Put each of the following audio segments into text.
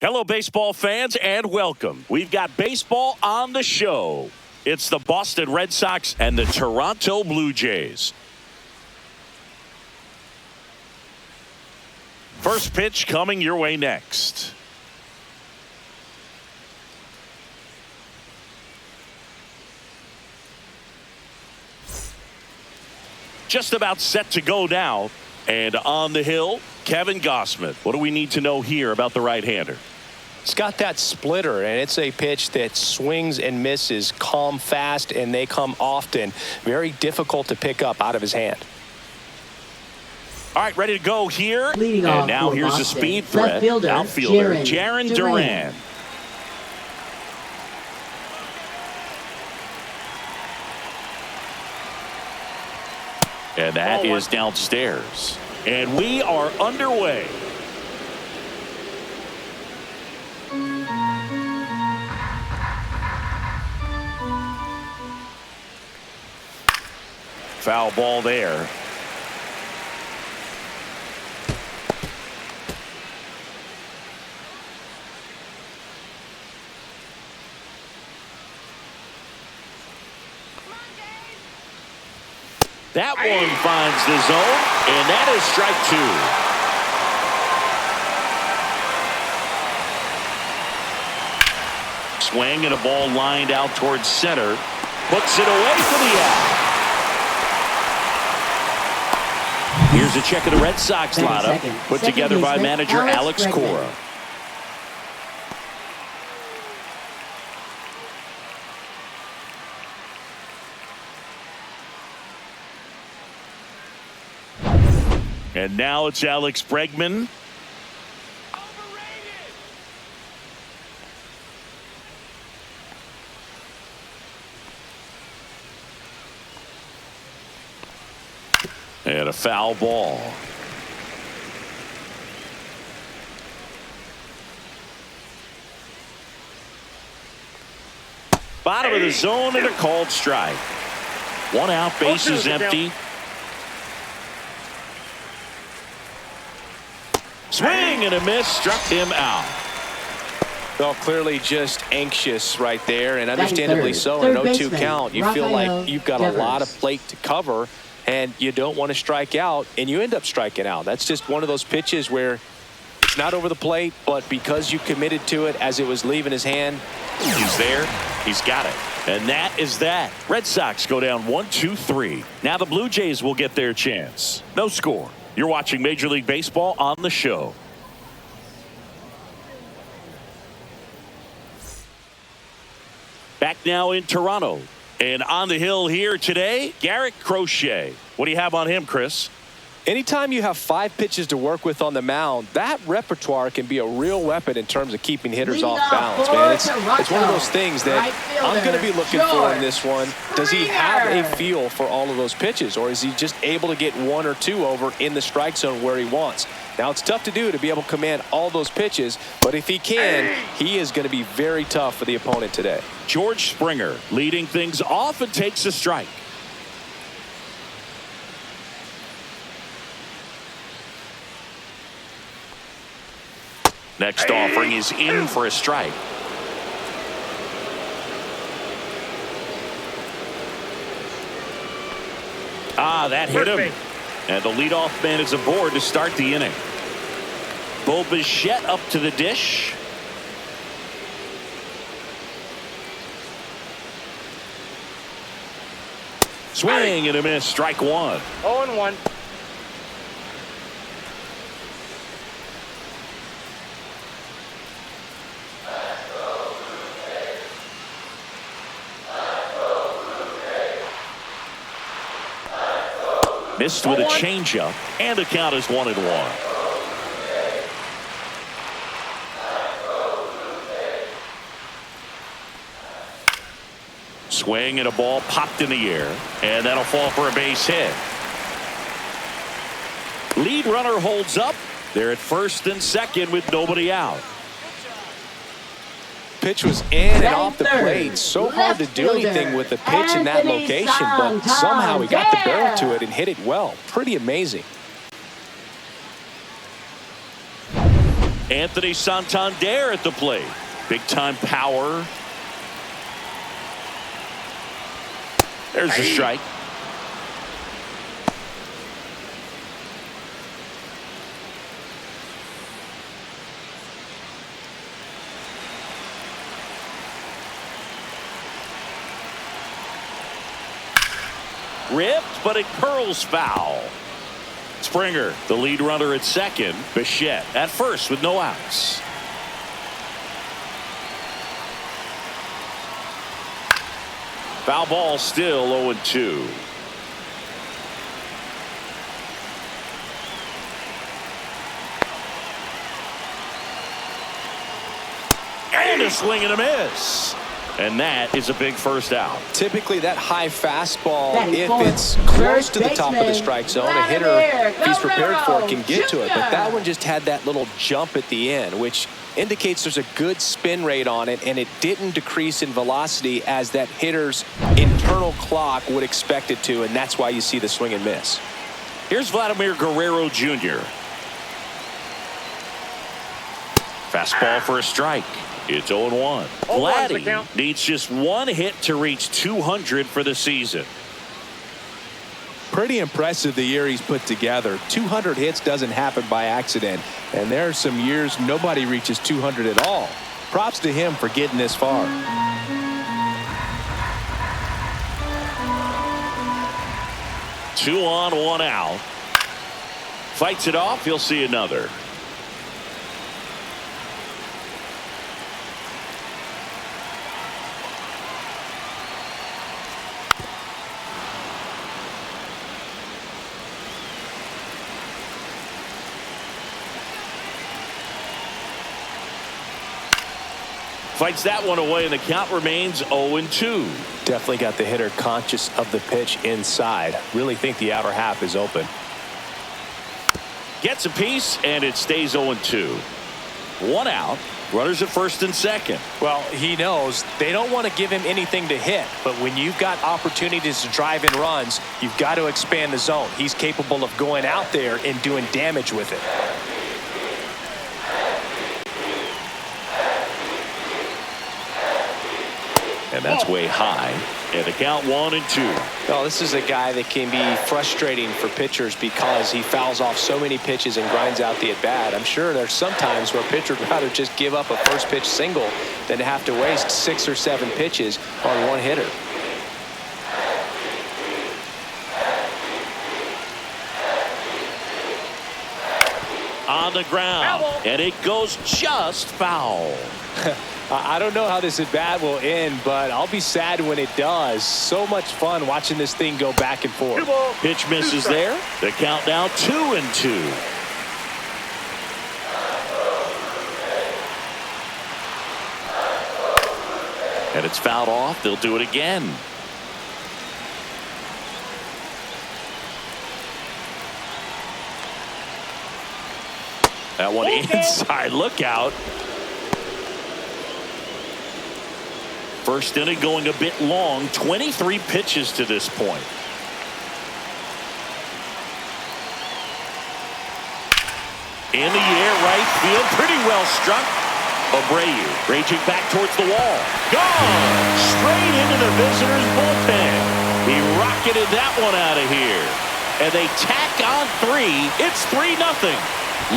Hello, baseball fans, and welcome. We've got baseball on the show. It's the Boston Red Sox and the Toronto Blue Jays. First pitch coming your way next. Just about set to go now. And on the hill, Kevin Gossman. What do we need to know here about the right-hander? It's got that splitter, and it's a pitch that swings and misses, come fast, and they come often. Very difficult to pick up out of his hand. All right, ready to go here. Leading and off now here's Boston. a speed threat. Outfielder Jarren Duran. And that is downstairs. And we are underway. Foul ball there. That one finds the zone, and that is strike two. Swing and a ball lined out towards center. Puts it away for the out. Here's a check of the Red Sox lineup, put together by manager Alex Cora. And now it's Alex Bregman. And a foul ball. Bottom of the zone and a called strike. One out, base is empty. Swing and a miss, struck him out. Well, clearly just anxious right there, and understandably so. In an 0-2 count, you feel like you've got a lot of plate to cover, and you don't want to strike out, and you end up striking out. That's just one of those pitches where it's not over the plate, but because you committed to it as it was leaving his hand. He's there. He's got it. And that is that. Red Sox go down 1-2-3. Now the Blue Jays will get their chance. No score. You're watching Major League Baseball on the show. Back now in Toronto. And on the hill here today, Garrett Crochet. What do you have on him, Chris? Anytime you have 5 pitches to work with on the mound, that repertoire can be a real weapon in terms of keeping hitters off balance, man. It's one of those things that I'm going to be looking for in this one. Does he have a feel for all of those pitches, or is he just able to get 1 or 2 over in the strike zone where he wants? Now, it's tough to do to be able to command all those pitches, but if he can, he is going to be very tough for the opponent today. George Springer leading things off and takes a strike. Next offering is in for a strike. That hit him. And the leadoff man is aboard to start the inning. Bo Bichette up to the dish. Swing and a miss. Strike one. 0-1. Missed with a changeup, and the count is 1-1. Swing and a ball popped in the air, and that'll fall for a base hit. Lead runner holds up. They're at first and second with nobody out. Pitch was in and off the plate. So hard to do anything with the pitch in that location, but somehow he got the barrel to it and hit it well. Pretty amazing. Anthony Santander at the plate. Big-time power. There's a strike. Ripped, but it curls foul. Springer, the lead runner at second. Bichette at first with no outs. Foul ball, still 0-2. And a swing and a miss. And that is a big first out. Typically, that high fastball, if it's close to the top of the strike zone, a hitter, if he's prepared for it, can get to it. But that one just had that little jump at the end, which indicates there's a good spin rate on it, and it didn't decrease in velocity as that hitter's internal clock would expect it to, and that's why you see the swing and miss. Here's Vladimir Guerrero Jr. Fastball for a strike. It's 0-1. Vladdy needs just one hit to reach 200 for the season. Pretty impressive the year he's put together. 200 hits doesn't happen by accident. And there are some years nobody reaches 200 at all. Props to him for getting this far. 2 on, 1 out. Fights it off. He'll see another. Fights that one away, and the count remains 0-2. Definitely got the hitter conscious of the pitch inside. Really think the outer half is open. Gets a piece, and it stays 0-2. 1 out. Runners at first and second. Well, he knows they don't want to give him anything to hit, but when you've got opportunities to drive in runs, you've got to expand the zone. He's capable of going out there and doing damage with it. And that's way high. And the count 1-2. Well, this is a guy that can be frustrating for pitchers because he fouls off so many pitches and grinds out the at-bat. I'm sure there's some times where a pitcher would rather just give up a first pitch single than to have to waste 6 or 7 pitches on one hitter. On the ground, and it goes just foul. I don't know how this at bat will end, but I'll be sad when it does. So much fun watching this thing go back and forth. Pitch misses there. The count now 2-2. And it's fouled off. They'll do it again. That one inside. Look out. First inning going a bit long. 23 pitches to this point. In the air, right field. Pretty well struck. Abreu raging back towards the wall. Gone! Straight into the visitors' bullpen. He rocketed that one out of here. And they tack on 3. It's 3-0.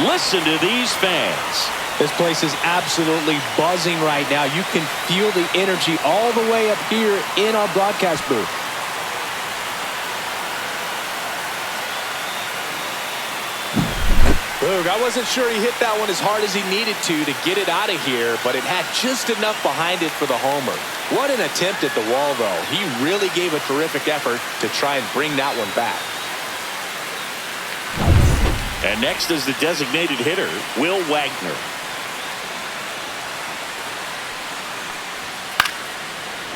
Listen to these fans. This place is absolutely buzzing right now. You can feel the energy all the way up here in our broadcast booth. Look, I wasn't sure he hit that one as hard as he needed to get it out of here, but it had just enough behind it for the homer. What an attempt at the wall, though. He really gave a terrific effort to try and bring that one back. And next is the designated hitter, Will Wagner.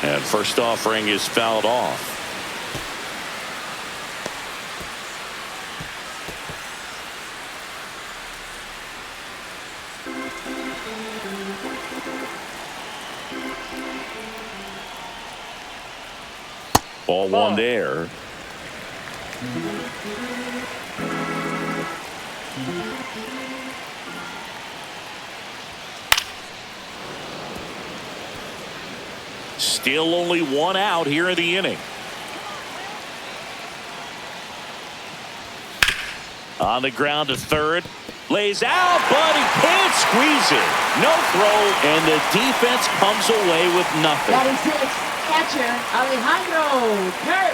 And first offering is fouled off. Ball 1 there. Still only one out here in the inning. On the ground to third. Lays out, but he can't squeeze it. No throw, and the defense comes away with nothing. Batting sixth, catcher Alejandro Kirk.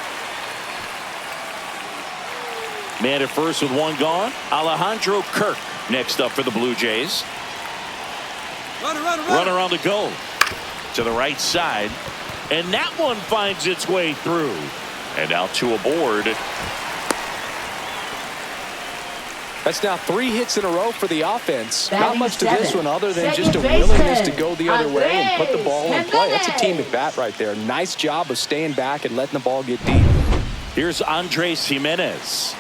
Man at first with one gone. Alejandro Kirk next up for the Blue Jays. Runner on the go. To the right side. And that one finds its way through. And out to a board. That's now 3 hits in a row for the offense. Batting Not much to seventh. this one other than Second just a baseman, willingness to go the other way and put the ball in play. That's a team Jimenez. at bat right there. Nice job of staying back and letting the ball get deep. Here's Andres Jimenez.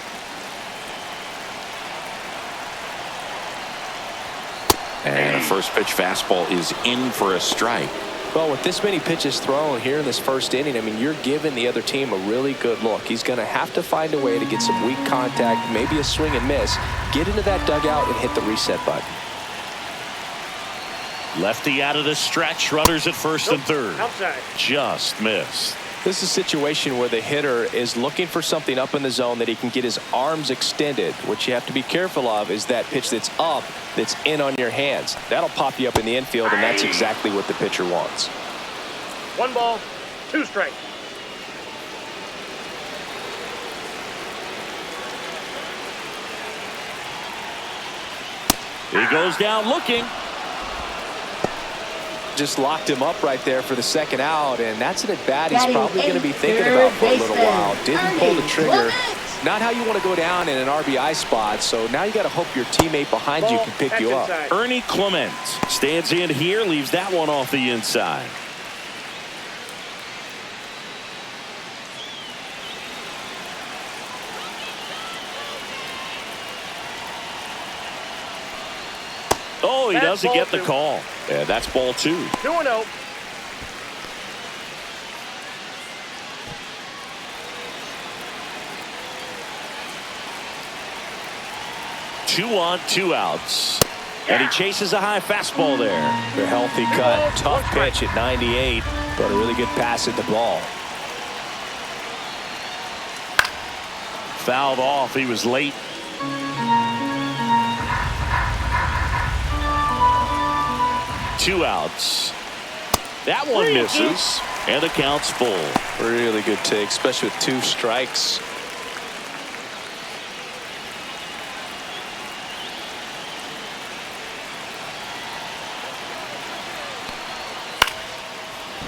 And a first pitch fastball is in for a strike. Well, with this many pitches thrown here in this first inning, I mean, you're giving the other team a really good look. He's going to have to find a way to get some weak contact, maybe a swing and miss, get into that dugout and hit the reset button. Lefty out of the stretch. Runners at first and third. Outside. Just missed. This is a situation where the hitter is looking for something up in the zone that he can get his arms extended. What you have to be careful of is that pitch that's up, that's in on your hands. That'll pop you up in the infield, and that's exactly what the pitcher wants. 1 ball, 2 strikes. He goes down looking. Just locked him up right there for the second out, and that's an at-bat he's Batting probably going to be eighth, thinking third about for a little baseman, while. Didn't pull the Ernie trigger. Clements. Not how you want to go down in an RBI spot, so now you got to hope your teammate behind you Ball, can pick that's you up. inside. Ernie Clement stands in here, leaves that one off the inside. Oh, he That's doesn't ball get the 2. call. Yeah, that's ball 2. 2-0. Two on, 2 outs. And he chases a high fastball there. The healthy cut, tough pitch at 98, but a really good pass at the ball. Fouled off. He was late. Two outs. That one misses. And the count's full. Really good take, especially with 2 strikes.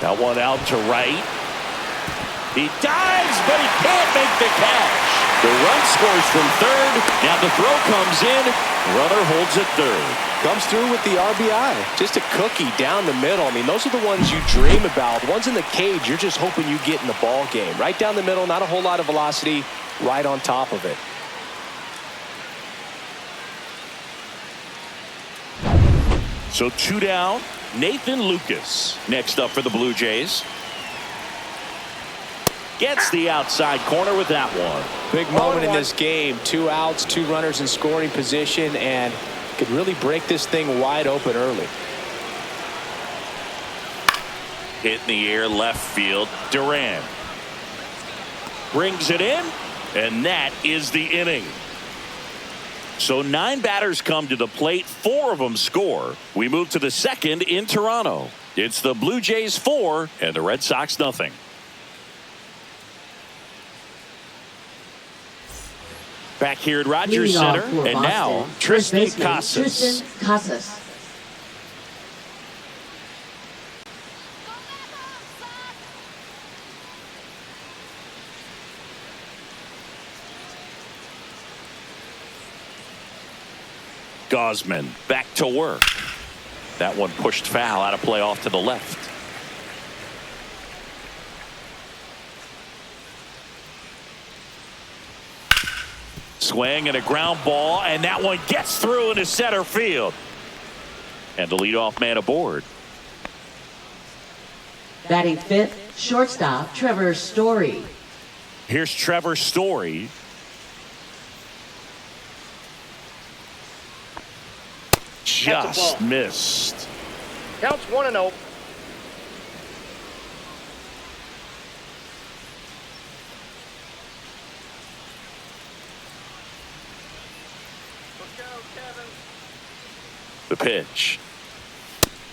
That one out to right. He dives, but he can't make the catch. The run scores from third. Now the throw comes in. Runner holds at third. Comes through with the RBI. Just a cookie down the middle. I mean, those are the ones you dream about. Ones in the cage, you're just hoping you get in the ball game. Right down the middle, not a whole lot of velocity, right on top of it. So 2 down. Nathan Lucas next up for the Blue Jays. Gets the outside corner with that one. Big moment in this game. 2 outs, 2 runners in scoring position, and could really break this thing wide open early. Hit in the air left field. Duran brings it in, and that is the inning. So 9 batters come to the plate, 4 of them score. We move to the second in Toronto. It's the Blue Jays 4 and the Red Sox nothing. Back here at Rogers Leading off Center, for and Boston, now first Tristan baseman, Casas. Tristan Casas. Gosman back to work. That one pushed foul, out of play off to the left. Swing and a ground ball, and that one gets through into center field. And the leadoff man aboard. Batting fifth, shortstop Trevor Story. Here's Trevor Story. Just missed. Counts 1-0. The pitch.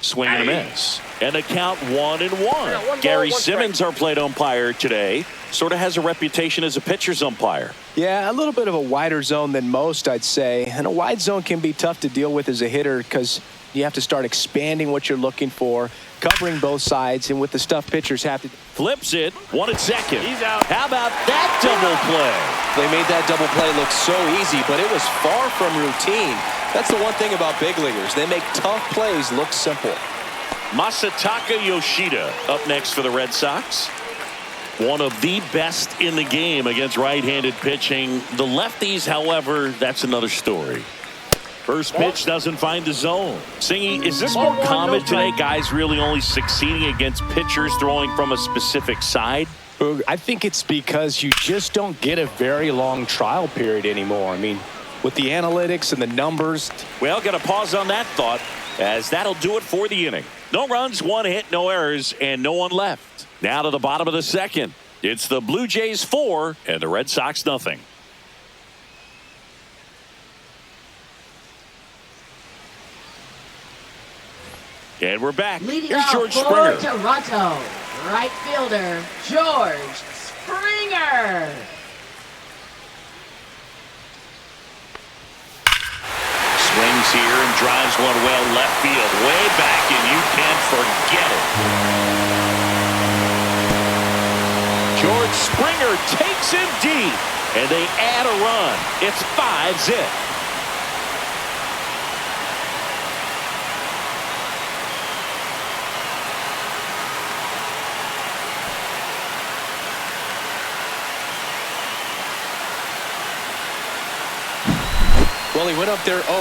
Swing and a miss. And a count 1-1. Gary Simmons, our plate umpire today, sort of has a reputation as a pitcher's umpire. Yeah, a little bit of a wider zone than most, I'd say. And a wide zone can be tough to deal with as a hitter because you have to start expanding what you're looking for, covering both sides, and with the stuff pitchers have to. Flips it. 1 at second. He's out. How about that double play? They made that double play look so easy, but it was far from routine. That's the one thing about big leaguers. They make tough plays look simple. Masataka Yoshida up next for the Red Sox. One of the best in the game against right-handed pitching. The lefties, however, that's another story. First pitch doesn't find the zone. Singy, is this more common today? Guys really only succeeding against pitchers throwing from a specific side? I think it's because you just don't get a very long trial period anymore. I mean, with the analytics and the numbers. Well, got to pause on that thought, as that'll do it for the inning. No runs, 1 hit, no errors, and no one left. Now to the bottom of the second. It's the Blue Jays 4 and the Red Sox nothing. And we're back. Leading Here's off George for Springer. Toronto, right fielder George Springer. Swings here and drives one well left field, way back, and you can't forget it. George Springer takes him deep, and they add a run. It's 5-zip. Well, he went up there 0-0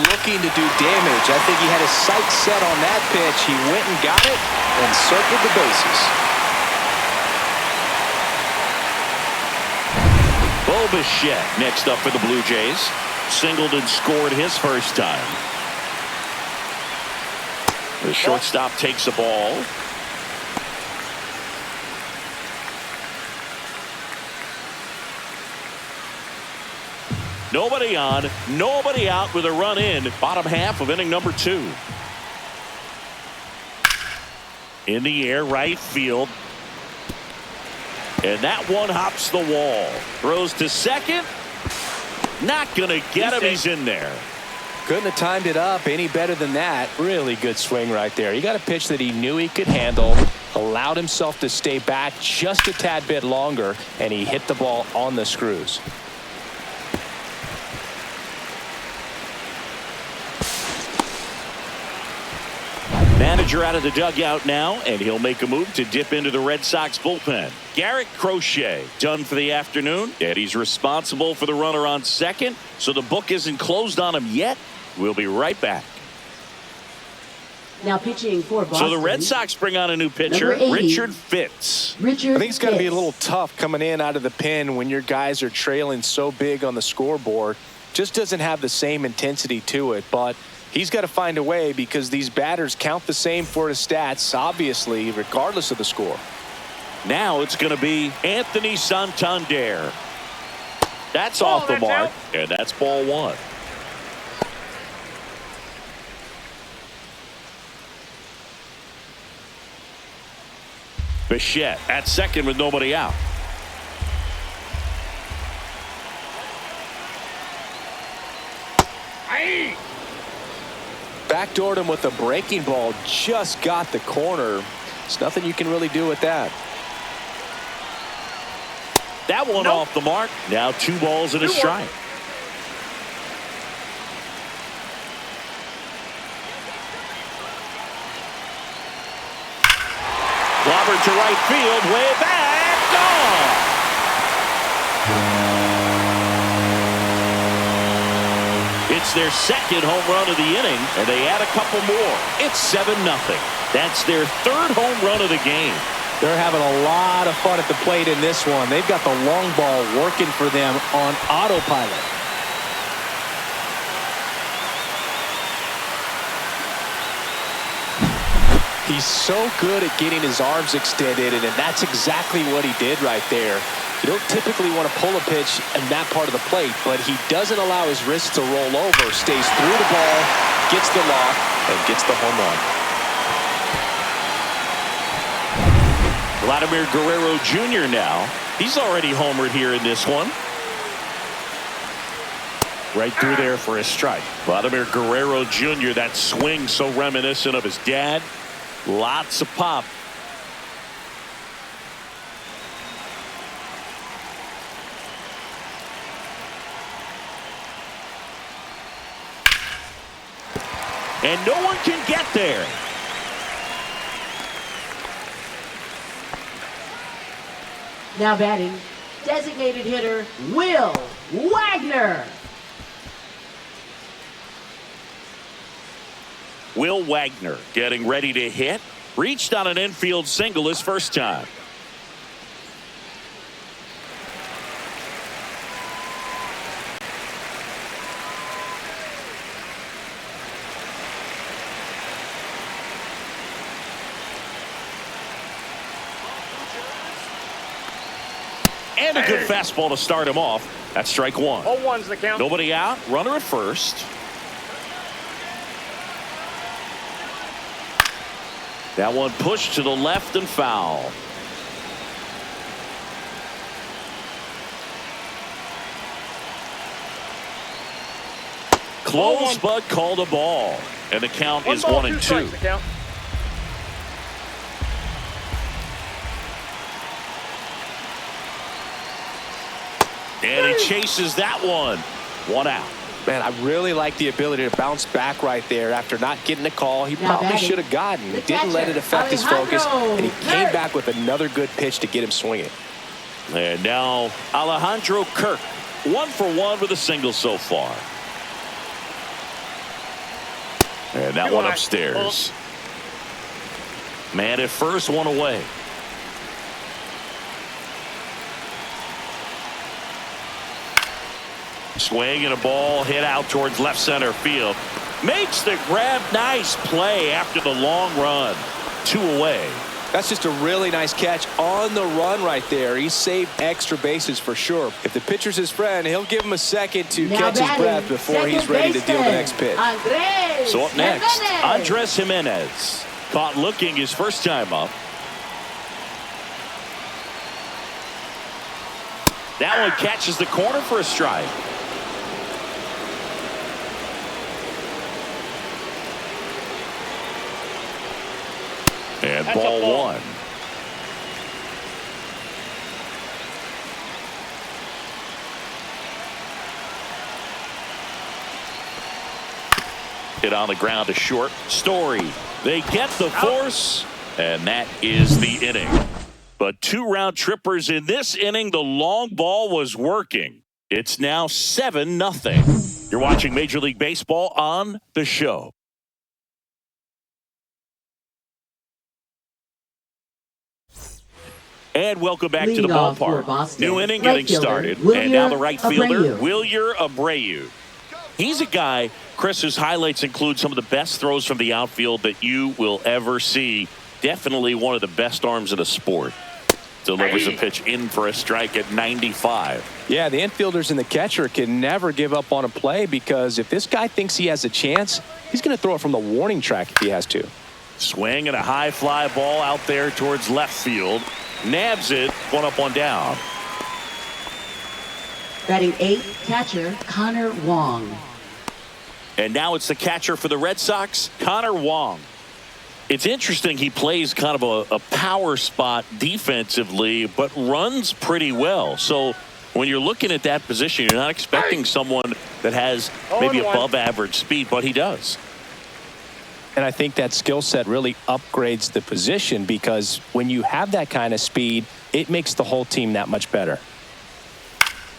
looking to do damage. I think he had his sights set on that pitch. He went and got it and circled the bases. Bo Bichette next up for the Blue Jays. Singled and scored his first time. The shortstop takes a ball. Nobody on, nobody out with a run in. Bottom half of inning number 2. In the air, right field. And that one hops the wall. Throws to second. Not going to get him. He's in there. Couldn't have timed it up any better than that. Really good swing right there. He got a pitch that he knew he could handle, allowed himself to stay back just a tad bit longer, and he hit the ball on the screws. Manager out of the dugout now, and he'll make a move to dip into the Red Sox bullpen. Garrett Crochet done for the afternoon, and he's responsible for the runner on second, so the book isn't closed on him yet. We'll be right back. Now pitching for Boston. So the Red Sox bring on a new pitcher, Number 80, Richard Fitz. I think it's going to be a little tough coming in out of the pen when your guys are trailing so big on the scoreboard. Just doesn't have the same intensity to it, but he's got to find a way because these batters count the same for his stats, obviously, regardless of the score. Now it's going to be Anthony Santander. That's off the mark, and that's ball 1. Bichette at second with nobody out. Backdoored him with a breaking ball, just got the corner. There's nothing you can really do with that. That one off the mark. Now 2 balls and a strike. Robert to right field, way back, gone. It's their second home run of the inning, and they add a couple more. It's 7-0. That's their 3rd home run of the game. They're having a lot of fun at the plate in this one. They've got the long ball working for them on autopilot. He's so good at getting his arms extended, and that's exactly what he did right there. You don't typically want to pull a pitch in that part of the plate, but he doesn't allow his wrist to roll over, stays through the ball, gets the lock, and gets the home run. Vladimir Guerrero Jr. now. He's already homered here in this one. Right through there for a strike. Vladimir Guerrero Jr., that swing so reminiscent of his dad. Lots of pop. And no one can get there. Now batting, designated hitter Will Wagner. Will Wagner getting ready to hit. Reached on an infield single his first time. And a good fastball to start him off. That's strike one. 0-1's the count. Nobody out. Runner at first. That one pushed to the left and foul. Close, but called a ball. And the count is 1-2. And he chases that one. One out. Man, I really like the ability to bounce back right there after not getting a call. He probably should have gotten. He didn't let it affect his focus, and he came back with another good pitch to get him swinging. And now Alejandro Kirk, 1 for 1 with a single so far. And that one upstairs. Man at first, one away. Swing and a ball hit out towards left center field. Makes the grab. Nice play after the long run. 2 away. That's just a really nice catch on the run right there. He saved extra bases for sure. If the pitcher's his friend, he'll give him a second to catch his breath before he's ready to deal the next pitch. So up next, Andres Jimenez. Caught looking his first time up. That one catches the corner for a strike. And ball 1. Hit on the ground to short. Story. They get the force, and that is the inning. But 2 round trippers in this inning. The long ball was working. It's now 7-0. You're watching Major League Baseball on The Show. And welcome back to the ballpark. New inning getting started. And now the right fielder, Wilyer Abreu. He's a guy, Chris, whose highlights include some of the best throws from the outfield that you will ever see. Definitely one of the best arms in the sport. Delivers a pitch in for a strike at 95. Yeah, the infielders and the catcher can never give up on a play because if this guy thinks he has a chance, he's going to throw it from the warning track if he has to. Swing and a high fly ball out there towards left field. Nabs it, 1 up, 1 down. Batting 8, catcher Connor Wong. And now it's the catcher for the Red Sox, Connor Wong. It's interesting, he plays kind of a power spot defensively, but runs pretty well. So when you're looking at that position, you're not expecting someone that has maybe above average speed, but he does. And I think that skill set really upgrades the position because when you have that kind of speed, it makes the whole team that much better.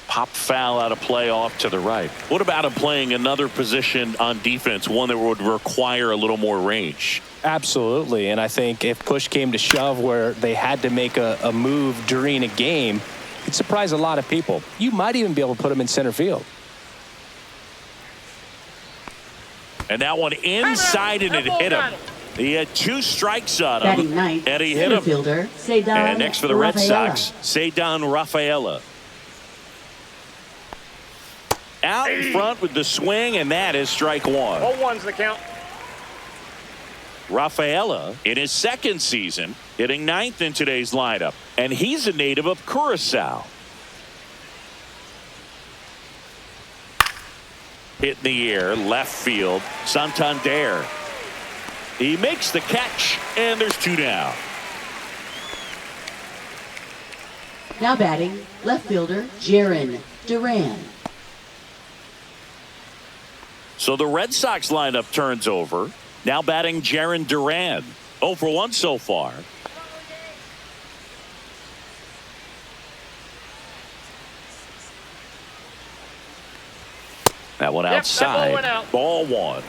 Pop foul out of play off to the right. What about him playing another position on defense, one that would require a little more range? Absolutely. And I think if push came to shove where they had to make a move during a game, it'd surprise a lot of people. You might even be able to put him in center field. And that one inside and it hit him. He had 2 strikes on Batting him, ninth, and he hit him. fielder, And next for the Red Rafaela. Sox, Cedar Rafaela. Out in front with the swing, and that is strike 1. 0-1's the count. Rafaela, in his 2nd season, hitting 9th in today's lineup, and he's a native of Curacao. Hit in the air, left field, Santander. He makes the catch, and there's 2 down. Now batting, left fielder, Jaron Duran. So the Red Sox lineup turns over. Now batting Jaron Duran. 0 for 1 so far. That one outside. That ball went out. Ball 1.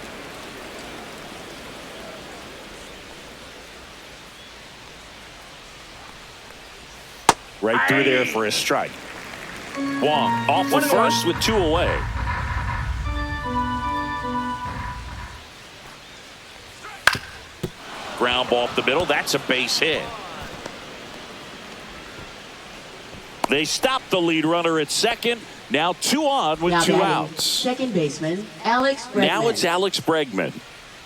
Right through there for a strike. Wong off the first with 2 away. Ground ball up the middle. That's a base hit. They stop the lead runner at second. Now 2 on with Now 2 batting, outs. second baseman, Alex Bregman. Now it's Alex Bregman.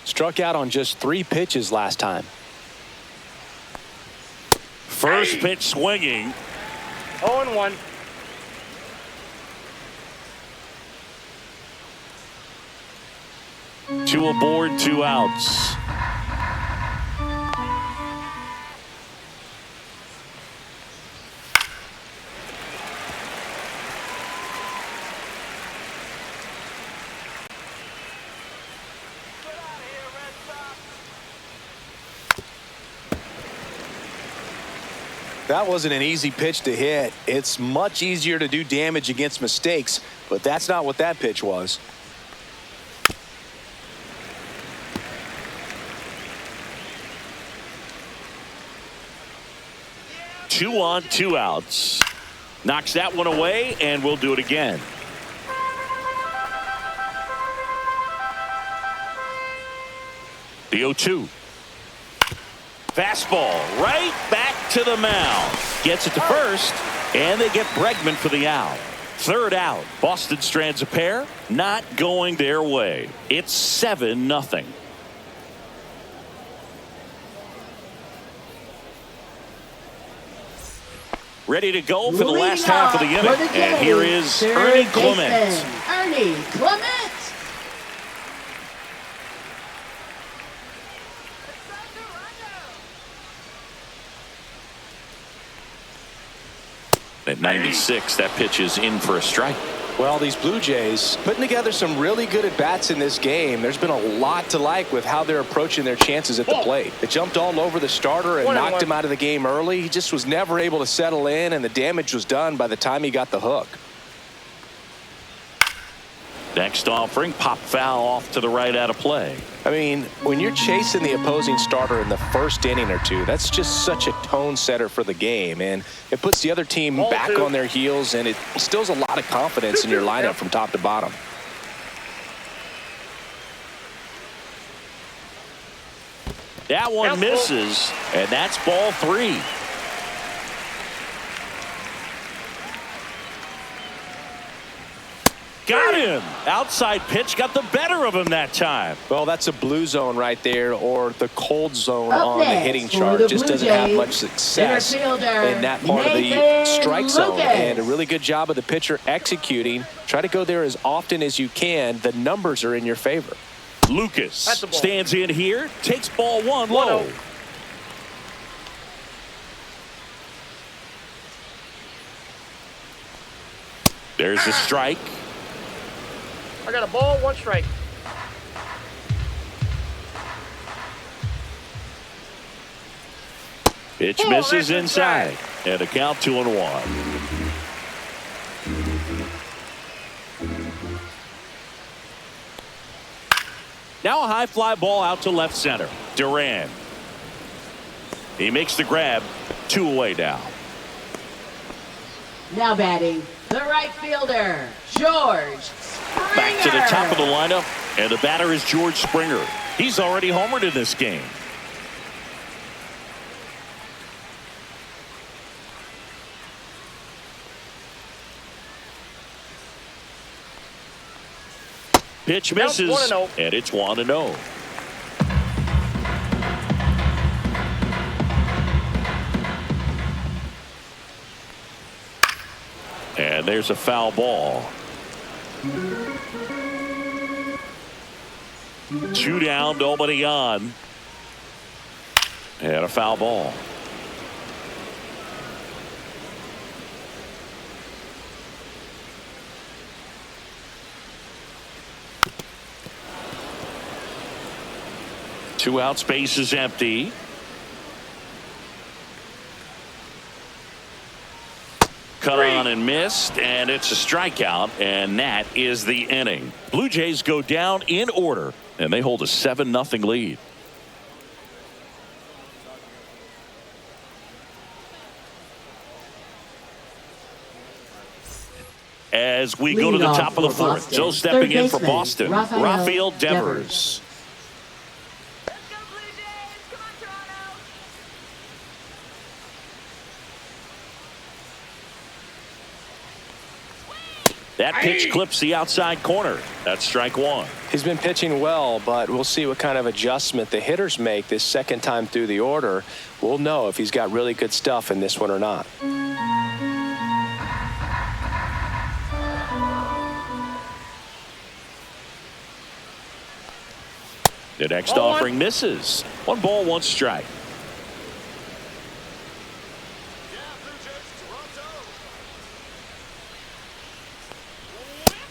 Struck out on just 3 pitches last time. First pitch swinging. 0-1. Two aboard, 2 outs. That wasn't an easy pitch to hit. It's much easier to do damage against mistakes, but that's not what that pitch was. Two on, 2 outs. Knocks that one away, and we'll do it again. The 0-2. Fastball right back to the mound. Gets it to first, and they get Bregman for the out. 3rd out. Boston strands a pair. Not going their way. It's 7-0. Ready to go for the last half of the inning. And here is Ernie Clement. Ernie Clement. At 96, that pitch is in for a strike. Well, these Blue Jays putting together some really good at-bats in this game. There's been a lot to like with how they're approaching their chances at the plate. They jumped all over the starter and knocked him out of the game early. He just was never able to settle in, and the damage was done by the time he got the hook. Next offering, pop foul off to the right out of play. I mean, when you're chasing the opposing starter in the first inning or 2, that's just such a tone setter for the game, and it puts the other team back on their heels, and it instills a lot of confidence in your lineup from top to bottom. That one misses, and that's ball 3. Got him. Outside pitch got the better of him that time. Well, that's a blue zone right there, or the cold zone Up on the next hitting for chart. the Just Blue doesn't have Jays, much success center fielder, in that part of the Nathan strike zone. Lucas. And a really good job of the pitcher executing. Try to go there as often as you can. The numbers are in your favor. Lucas That's stands in here, takes ball 1 low. 1-0. There's a strike. I got a ball, 1 strike. Pitch Oh, misses that's inside. inside. And a count 2-1. Now a high fly ball out to left center. Duran. He makes the grab. 2 away now. Now batting, the right fielder, George Springer. Back to the top of the lineup, and the batter is George Springer. He's already homered in this game. Pitch Count's misses, 1-0. and it's 1-0. And there's a foul ball. 2 down, nobody on. And a foul ball. Two out, space is empty. Cut on and missed, and it's a strikeout, and that is the inning. Blue Jays go down in order, and they hold a 7-0 lead. As we go to the top of the fourth, Joe stepping in for Boston, Rafael Devers. That pitch clips the outside corner. That's strike one. He's been pitching well, but we'll see what kind of adjustment the hitters make this second time through the order. We'll know if he's got really good stuff in this one or not. The next offering misses. 1 ball, 1 strike.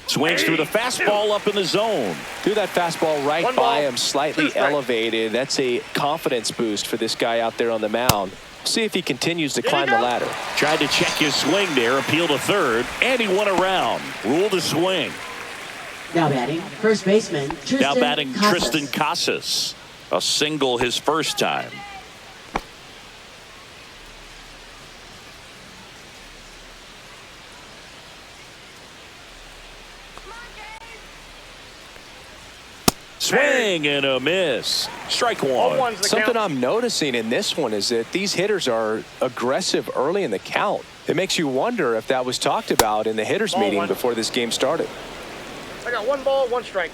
Swings through the fastball up in the zone. Threw that fastball right by him, slightly elevated. That's a confidence boost for this guy out there on the mound. See if he continues to climb the ladder. Tried to check his swing there, appeal to third, and he went around. Ruled a swing. Now batting, first baseman, Tristan Casas. A single his first time. Swing and a miss. Strike one. Something I'm noticing in this one is that these hitters are aggressive early in the count. It makes you wonder if that was talked about in the hitters meeting before this game started. I got 1 ball, 1 strike.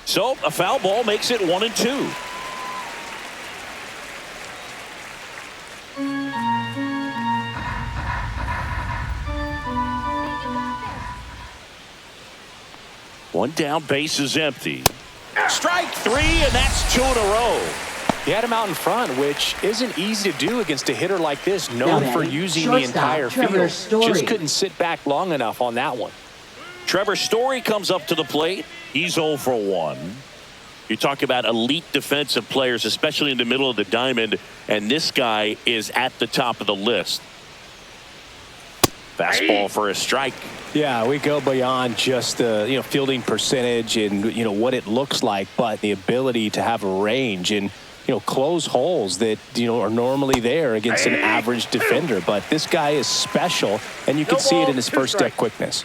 So a foul ball makes it 1-2. One down, base is empty. Strike 3, and that's 2 in a row. He had him out in front, which isn't easy to do against a hitter like this, known for using the entire field. Just couldn't sit back long enough on that one. Trevor Story comes up to the plate. He's 0 for 1. You talk about elite defensive players, especially in the middle of the diamond, and this guy is at the top of the list. Fastball for a strike. Yeah, we go beyond just the fielding percentage and what it looks like, but the ability to have a range and close holes that are normally there against an average defender. But this guy is special, and you can see it in his first step quickness.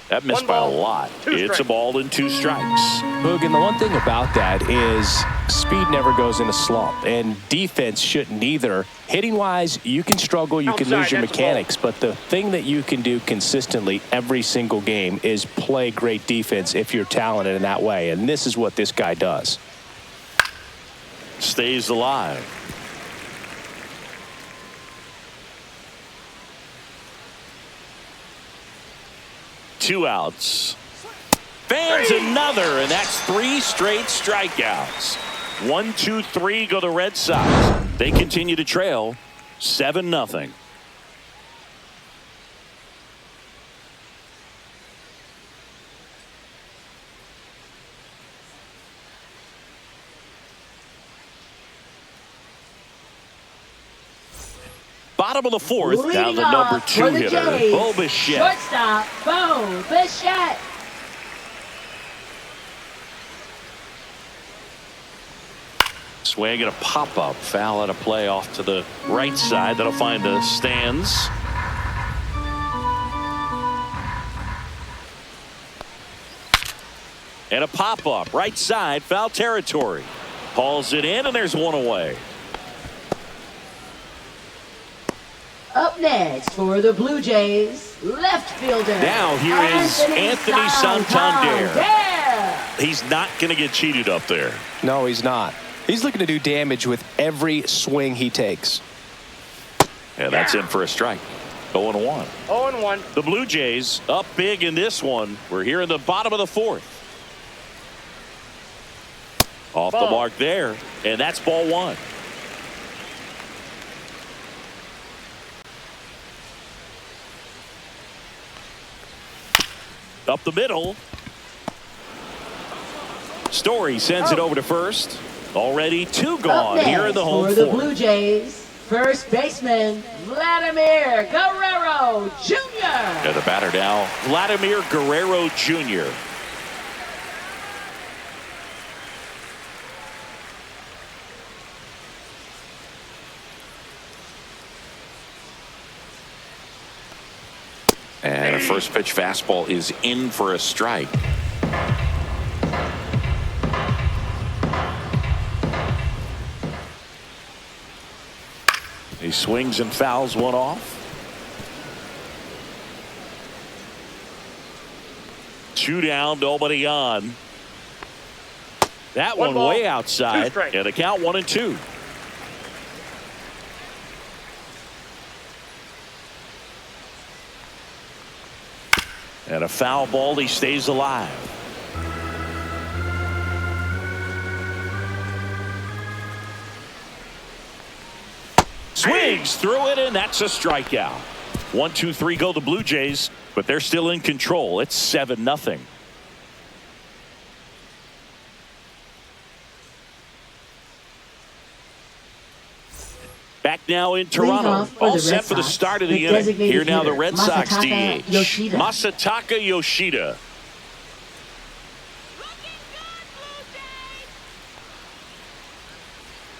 That missed by a lot. It's a ball and 2 strikes. Boog, and the one thing about that is speed never goes in a slump, and defense shouldn't either. Hitting-wise, you can struggle, you can lose your mechanics, but the thing that you can do consistently every single game is play great defense if you're talented in that way, and this is what this guy does. Stays alive. Two outs. Fans another, and that's 3 straight strikeouts. 1, 2, 3 go the Red Sox. They continue to trail 7-0. Bottom of the fourth, now the number 2 hitter, Bo Bichette. Shortstop, Bo Bichette. Swing and a pop-up, foul and a play off to the right side. That'll find the stands. And a pop-up, right side, foul territory. Hauls it in, and there's one away. Up next for the Blue Jays, left fielder. Now here is Anthony Santander. He's not going to get cheated up there. No, he's not. He's looking to do damage with every swing he takes. And that's in for a strike. 0-1. 0-1. The Blue Jays up big in this one. We're here in the bottom of the fourth. Off the mark there, and that's ball one. Up the middle. Story sends it over to first. Already two gone here in the home for fourth. the Blue Jays, first baseman Vladimir Guerrero Jr. And the batter now, Vladimir Guerrero Jr. And a first pitch fastball is in for a strike. He swings and fouls one off. 2 down, nobody on. That one way outside, and a count 1-2. And a foul ball, he stays alive. Swings through it, and that's a strikeout. 1-2-3 go the Blue Jays, but they're still in control. It's 7-0. Back now in Toronto. All set for the start of the inning. Here now the Red Sox DH. Masataka Yoshida.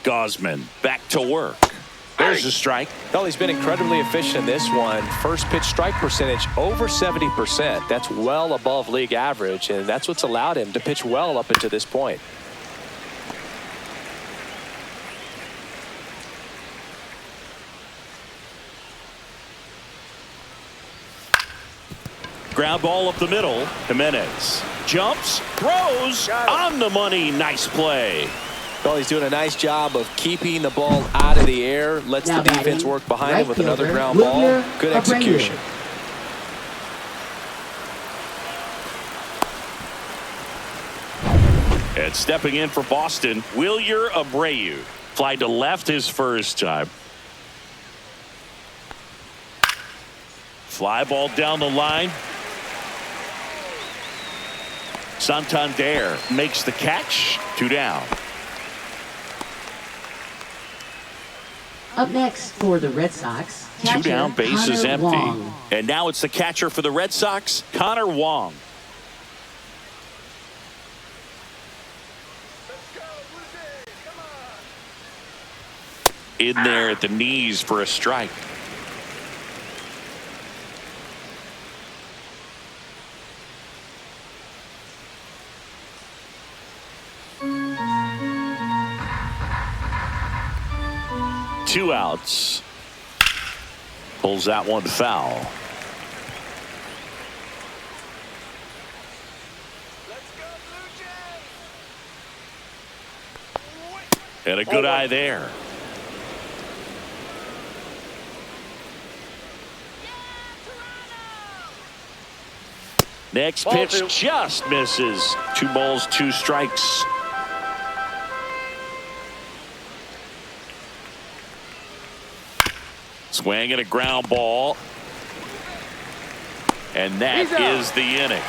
Gosman back to work. There's a strike. Well, he's been incredibly efficient in this one. First pitch strike percentage over 70%. That's well above league average, and that's what's allowed him to pitch well up until this point. Ground ball up the middle. Jimenez jumps, throws on the money. Nice play. Well, he's doing a nice job of keeping the ball out of the air. Lets the defense work behind him with another ground ball. Good execution. And stepping in for Boston, Wilyer Abreu. Fly to left his first time. Fly ball down the line. Santander makes the catch. 2 down. Up next for the Red Sox, 2 down, base is empty. Wong. And now it's the catcher for the Red Sox, Connor Wong. In there at the knees for a strike. Two outs. Pulls that one foul. And a good eye there. Next pitch just misses. 2 balls, 2 strikes. Swing and a ground ball. And that is the inning.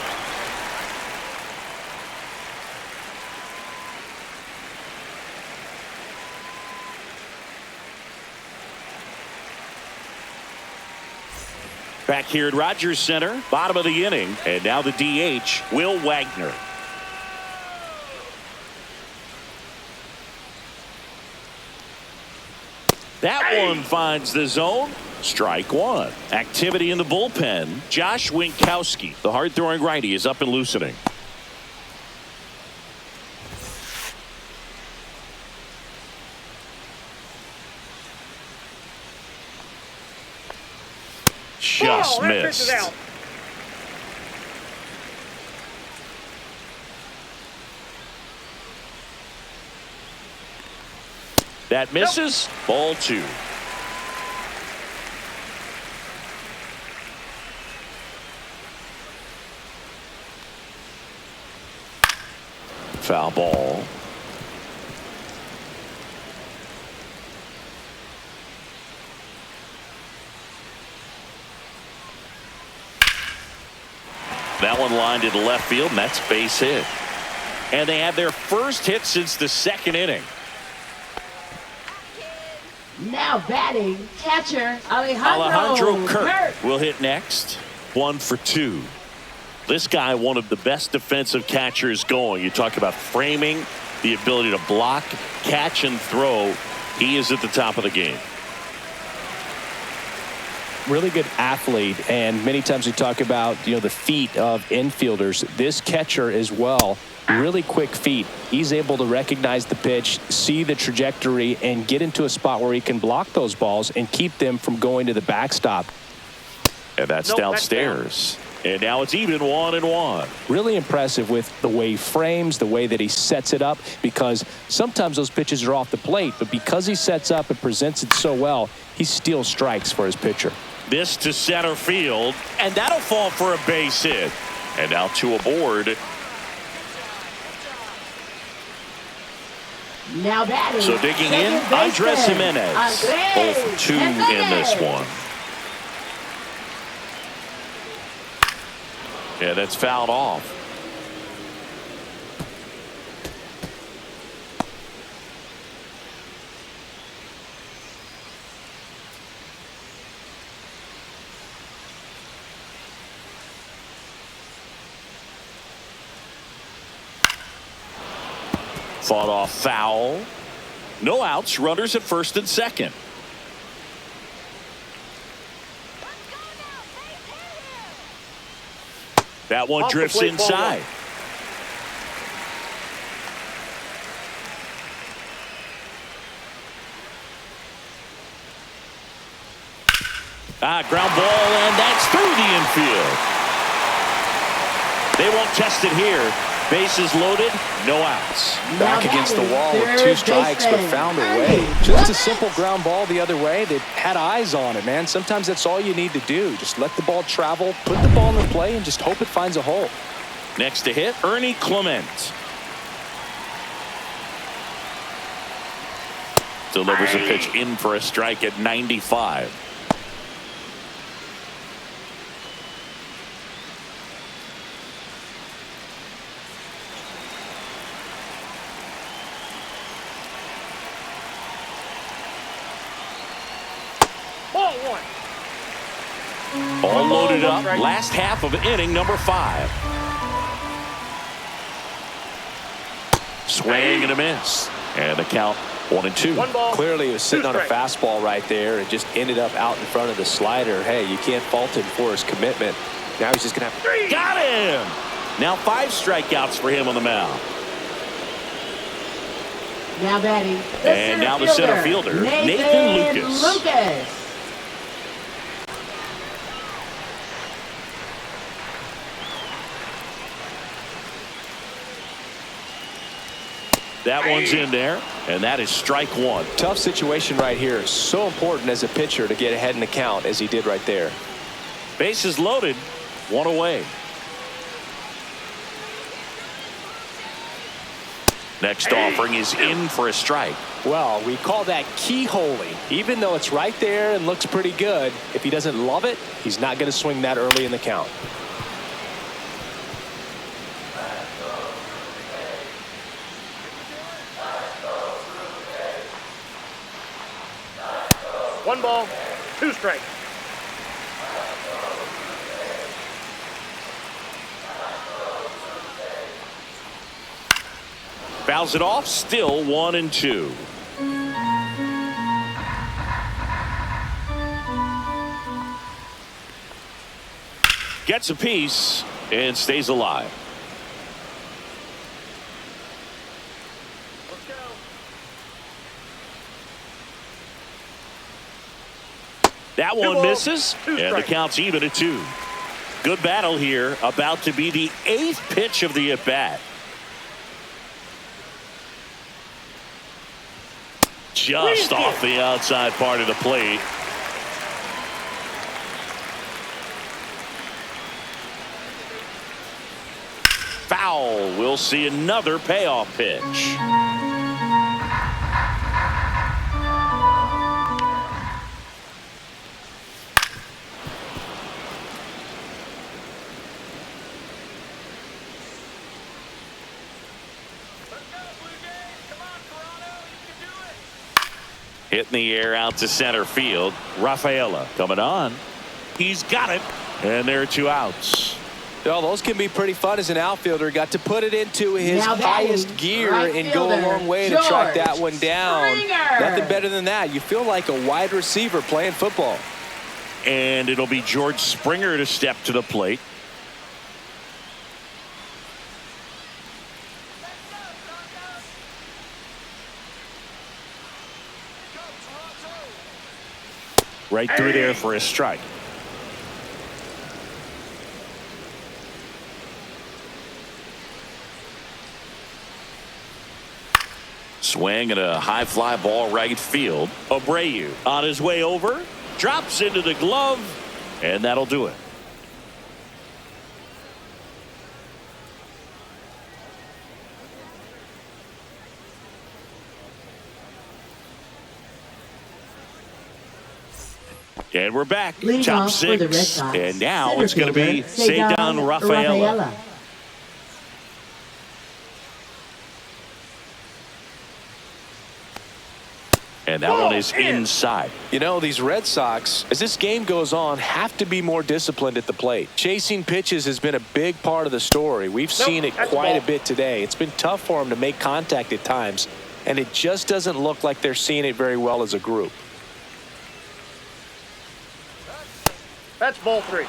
Back here at Rogers Center, bottom of the inning. And now the DH, Will Wagner. That one finds the zone. Strike 1. Activity in the bullpen. Josh Winkowski, the hard-throwing righty, is up and loosening. Just that pitch missed. is out. That misses. Ball 2. Foul ball. That one lined into left field, and that's base hit. And they had their first hit since the second inning. Now batting, catcher Alejandro Kirk Kirk. will hit next. 1 for 2. This guy, one of the best defensive catchers going. You talk about framing, the ability to block, catch, and throw. He is at the top of the game. Really good athlete, and many times we talk about the feet of infielders. This catcher as well, really quick feet. He's able to recognize the pitch, see the trajectory, and get into a spot where he can block those balls and keep them from going to the backstop. And that's downstairs. And now it's even 1-1. Really impressive with the way he frames, the way that he sets it up, because sometimes those pitches are off the plate, but because he sets up and presents it so well, he steals strikes for his pitcher. This to center field, and that'll fall for a base hit. And now 2 aboard. Now batting. So digging in, Andres Jimenez. 0 for 2 in this one. Yeah, that's fouled off. Fought off foul. No outs, runners at first and second. That one drifts inside. Ground ball, and that's through the infield. They won't test it here. Bases loaded, no outs. Back against the wall with 2 strikes, but found a way. Just a simple ground ball the other way. They had eyes on it, man. Sometimes that's all you need to do. Just let the ball travel, put the ball in play, and just hope it finds a hole. Next to hit, Ernie Clement. Delivers a pitch in for a strike at 95. All loaded up. Last half of inning number 5. Swing and a miss. And the count 1-2. Clearly he was sitting on a fastball right there and just ended up out in front of the slider. Hey, you can't fault him for his commitment. Now he's just going to have to... Got him! Now 5 strikeouts for him on the mound. Now batting. And now the center fielder, Nathan Lucas. That one's in there, and that is strike 1. Tough situation right here. So important as a pitcher to get ahead in the count as he did right there. Bases loaded, 1 away. Next offering is in for a strike. Well, we call that keyholing. Even though it's right there and looks pretty good, if he doesn't love it, he's not going to swing that early in the count. One ball, 2 strikes. Fouls it off, still 1-2. Gets a piece and stays alive. Let's go. That one misses, and the count's even at 2. Good battle here, about to be the 8th pitch of the at-bat. Just off the outside part of the plate. Foul. We'll see another payoff pitch. Hit in the air out to center field. Rafaela coming on. He's got it. And there are 2 outs. Well, those can be pretty fun as an outfielder. Got to put it into his highest gear and go a long way to track that one down. Nothing better than that. You feel like a wide receiver playing football. And it'll be George Springer to step to the plate. Right through there for a strike. Swing and a high fly ball right field. Abreu on his way over. Drops into the glove. And that'll do it. And we're back. Top 6. And now it's going to be Cedar Rafaela. And that one is inside. You know, these Red Sox, as this game goes on, have to be more disciplined at the plate. Chasing pitches has been a big part of the story. We've seen it quite a bit today. It's been tough for them to make contact at times, and it just doesn't look like they're seeing it very well as a group. That's ball 3.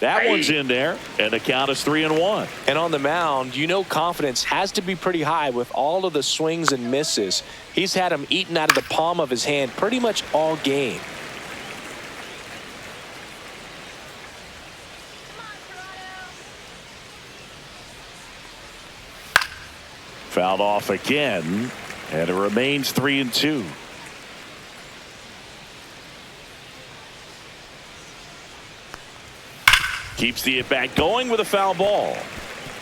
That one's in there, and the count is 3-1. And on the mound, you know confidence has to be pretty high with all of the swings and misses. He's had them eaten out of the palm of his hand pretty much all game. Fouled off again, and it remains 3-2. Keeps the at-bat going with a foul ball.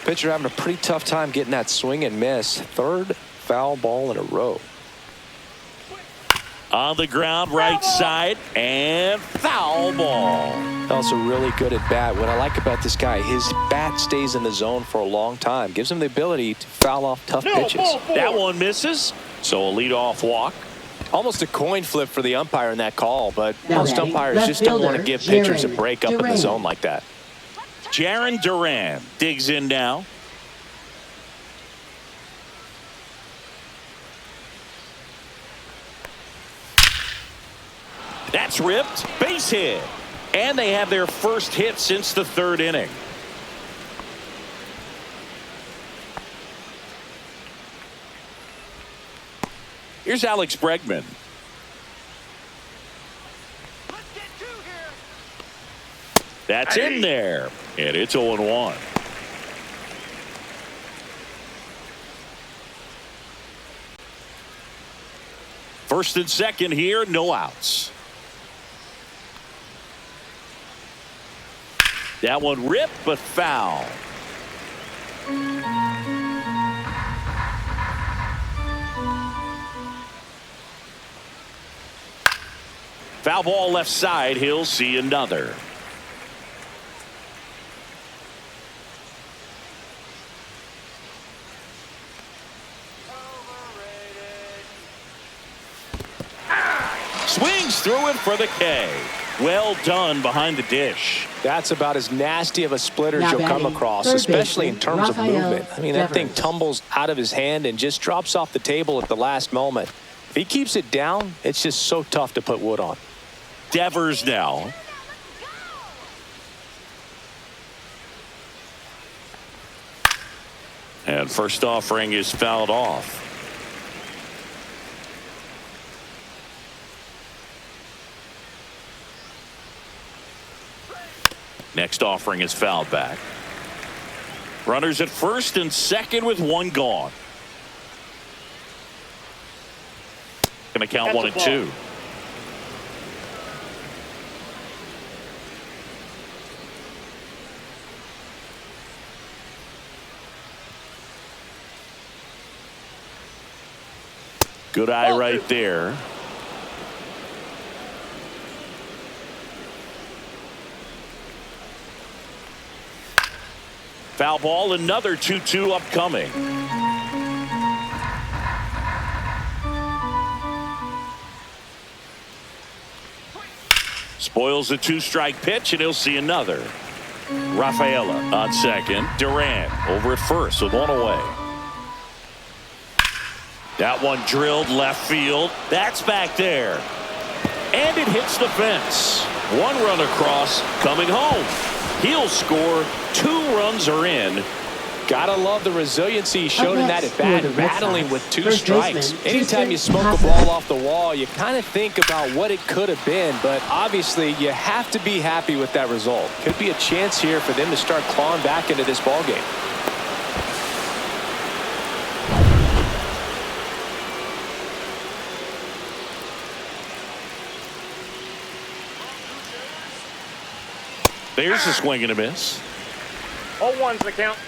Pitcher having a pretty tough time getting that swing and miss. 3rd foul ball in a row. On the ground, right side, and foul ball. Also really good at bat. What I like about this guy, his bat stays in the zone for a long time. Gives him the ability to foul off tough pitches. That one misses, so a leadoff walk. Almost a coin flip for the umpire in that call, but most umpires just don't want to give pitchers a break up in the zone like that. Jarren Duran digs in now. That's ripped. Base hit. And they have their first hit since the 3rd inning. Here's Alex Bregman. That's in there. And it's 0-1. First and second here, no outs. That one ripped, but foul. Foul ball left side. He'll see another. Swings through it for the K. Well done behind the dish. That's about as nasty of a splitter as you'll come across, especially in terms of movement. I mean, that thing tumbles out of his hand and just drops off the table at the last moment. If he keeps it down, it's just so tough to put wood on. Devers now. And first offering is fouled off. Next offering is fouled back. Runners at first and second with one gone. Going to count That's 1 and 2. Good eye right there. Foul ball, another 2-2 upcoming. Spoils the 2-strike pitch, and he'll see another. Rafaela on second. Duran over at first with one away. That one drilled left field. That's back there. And it hits the fence. One run across, coming home. He'll score. 2 runs are in. Gotta love the resiliency he showed in that at bat, battling with 2 First strikes. baseman, Anytime you smoke a ball off the wall, you kind of think about what it could have been, but obviously you have to be happy with that result. Could be a chance here for them to start clawing back into this ball game. There's a swing and a miss. 0-1's the count.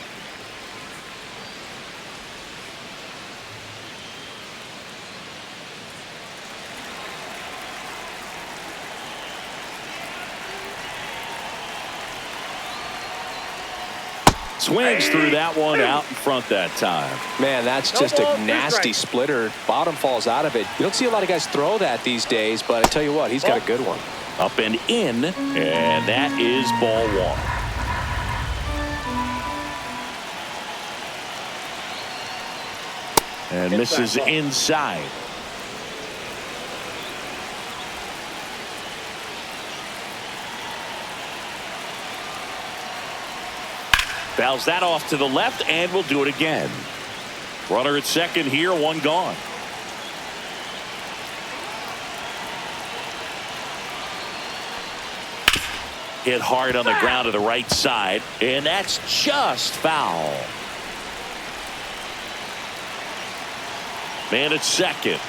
Swings through that one out in front that time. Man, that's just a nasty splitter. Bottom falls out of it. You don't see a lot of guys throw that these days, but I tell you what, he's got a good one. Up and in, and that is ball 1. And misses inside. Fouls that off to the left, and will do it again. Runner at second here, one gone. Hit hard on the ground to the right side, and that's just foul. Man at second.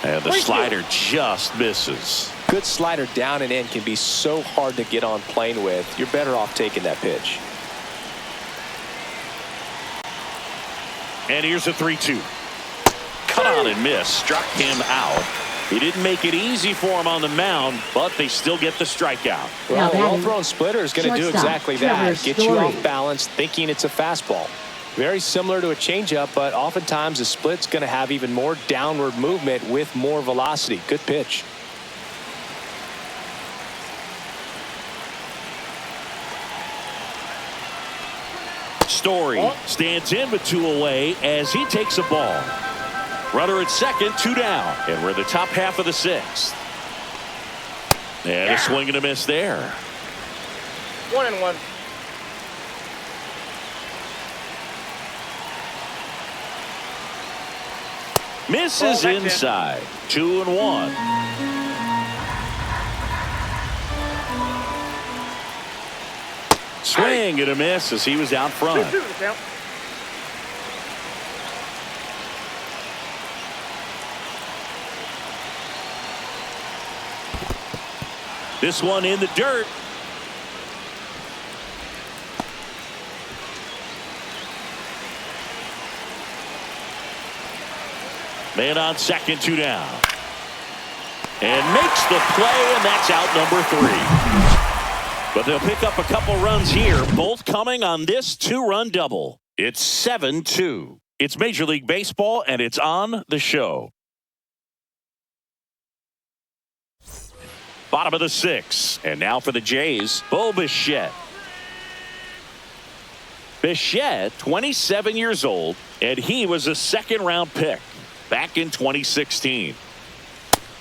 And the slider just misses. Good slider down and in can be so hard to get on plane with. You're better off taking that pitch. And here's a 3-2. Cut on and miss. Struck him out. He didn't make it easy for him on the mound, but they still get the strikeout. Well, a well-thrown splitter is going to do exactly that. Get you off balance, thinking it's a fastball. Very similar to a changeup, but oftentimes a split's going to have even more downward movement with more velocity. Good pitch. Story stands in with 2 away as he takes a ball. Runner at second, 2 down, and we're in the top half of the 6th. And a swing and a miss there. 1-1. Misses inside. 2-1. Swing and a miss as he was out front. 2-2 the count. This one in the dirt. Man on second, 2 down. And makes the play, and that's out number 3. But they'll pick up a couple runs here, both coming on this 2-run double. It's 7-2. It's Major League Baseball, and it's on the show. Bottom of the 6th. And now for the Jays, Bo Bichette. Bichette, 27 years old, and he was a second-round pick back in 2016.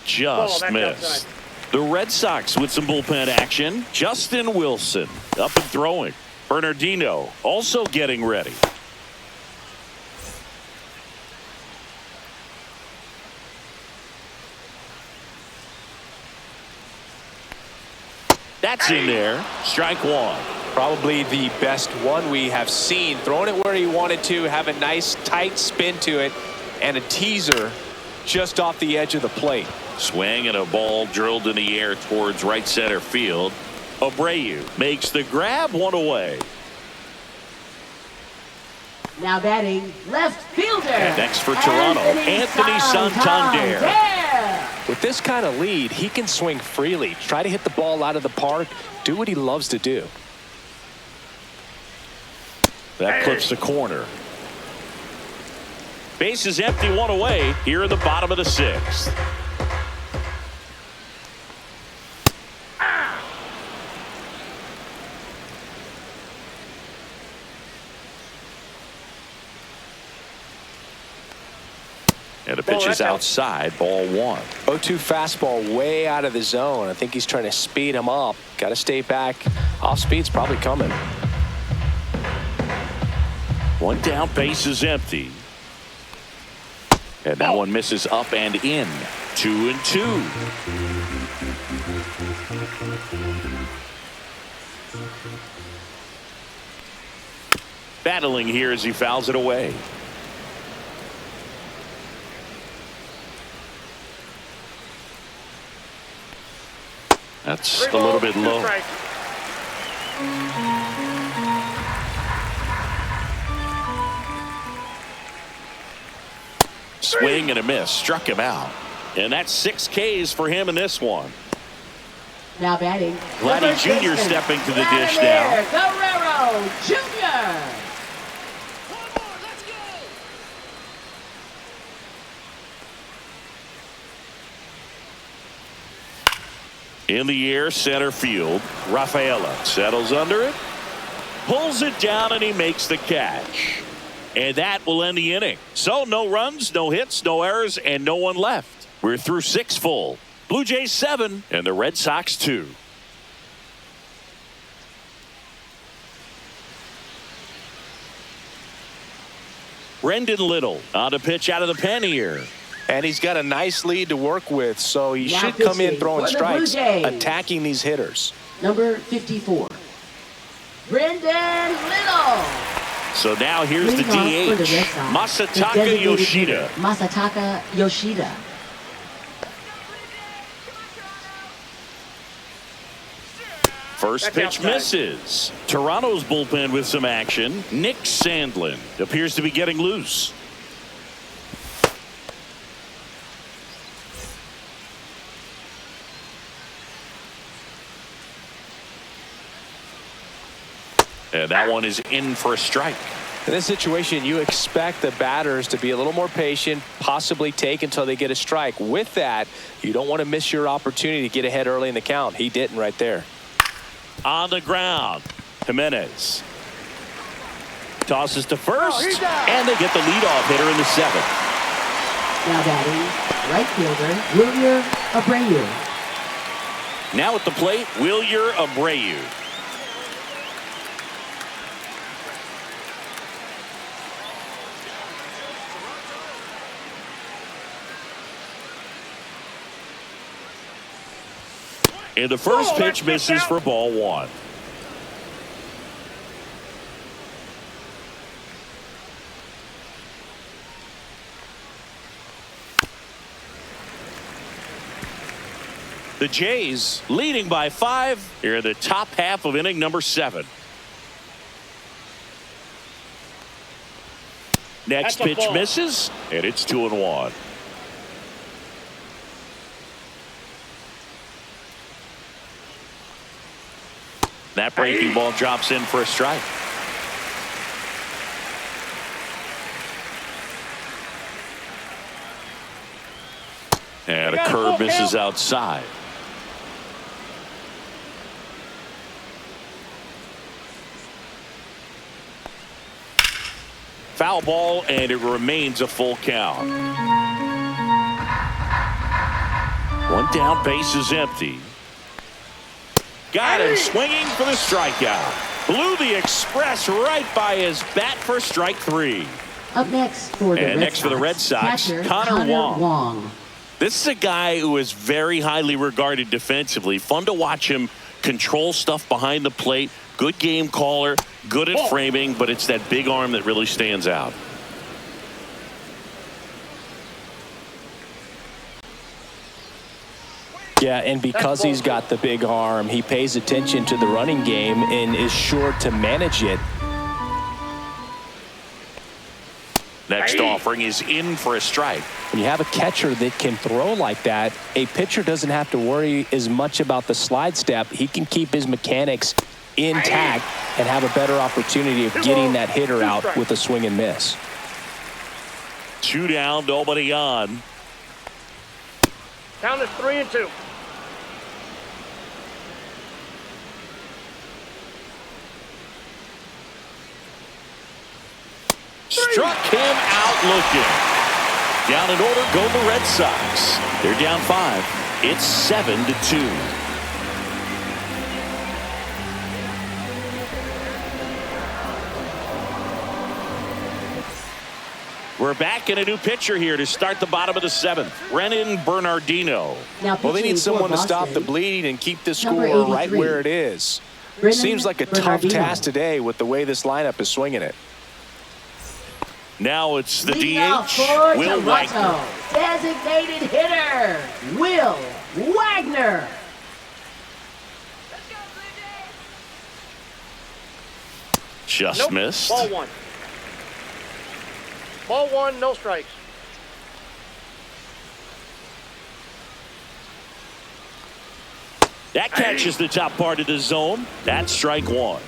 Just missed. The Red Sox with some bullpen action. Justin Wilson up and throwing. Bernardino also getting ready. That's in there. Strike one. Probably the best one we have seen. Throwing it where he wanted to, have a nice tight spin to it, and a teaser just off the edge of the plate. Swing and a ball drilled in the air towards right center field. Abreu makes the grab, one away. Now batting left fielder. And next for Toronto, Anthony Santander. With this kind of lead, he can swing freely, try to hit the ball out of the park, do what he loves to do. That clips the corner. Base is empty, one away here in the bottom of the sixth. And the pitch is outside, ball one. 0-2 fastball way out of the zone. I think he's trying to speed him up. Got to stay back. Off speed's probably coming. One down, base is empty. And that one misses up and in. 2-2. Battling here as he fouls it away. That's a little bit low. Swing and a miss. Struck him out. And that's 6 Ks for him in this one. Now batting. Vladdy Jr. stepping to the dish now. Guerrero Jr. In the air, center field. Rafaela settles under it. Pulls it down and he makes the catch. And that will end the inning. So no runs, no hits, no errors, and no one left. We're through 6 full. Blue Jays 7 and the Red Sox 2. Brendan Little on a pitch out of the pen here. And he's got a nice lead to work with, so he should come in throwing strikes, attacking these hitters. Number 54, Brendan Little. So now here's the DH, Masataka Yoshida. Masataka Yoshida. First pitch misses. Toronto's bullpen with some action. Nick Sandlin appears to be getting loose. And that one is in for a strike. In this situation, you expect the batters to be a little more patient, possibly take until they get a strike. With that, you don't want to miss your opportunity to get ahead early in the count. He didn't right there. On the ground, Jimenez tosses to first, and they get the leadoff hitter in the 7th. Now batting, right fielder, Wilyer Abreu. Now at the plate, Wilyer Abreu. And the first pitch misses for ball one. The Jays leading by 5 here in the top half of inning number 7. Next pitch misses, and it's 2-1. That breaking ball drops in for a strike. And a curve misses outside. Foul ball, and it remains a full count. One down, base is empty. Got him swinging for the strikeout. Blew the express right by his bat for strike 3. Up next for the Red Sox, catcher, Connor Wong. This is a guy who is very highly regarded defensively. Fun to watch him control stuff behind the plate. Good game caller, good at framing, but it's that big arm that really stands out. Yeah, and because he's got the big arm, he pays attention to the running game and is sure to manage it. Next offering is in for a strike. When you have a catcher that can throw like that, a pitcher doesn't have to worry as much about the slide step. He can keep his mechanics intact and have a better opportunity of getting that hitter out with a swing and miss. 2 down, nobody on. Count is 3-2. Struck him out looking. Down in order go the Red Sox. They're down 5. It's 7-2. We're back in a new pitcher here to start the bottom of the 7th. Renan Bernardino. Well, they need someone to stop the bleeding and keep the score right where it is. Seems like a tough task today with the way this lineup is swinging it. Now it's the Leading DH, off for Will Wagner. Toronto, designated hitter, Will Wagner. Just missed. Ball 1. Ball 1, no strikes. That catches the top part of the zone. That's strike 1.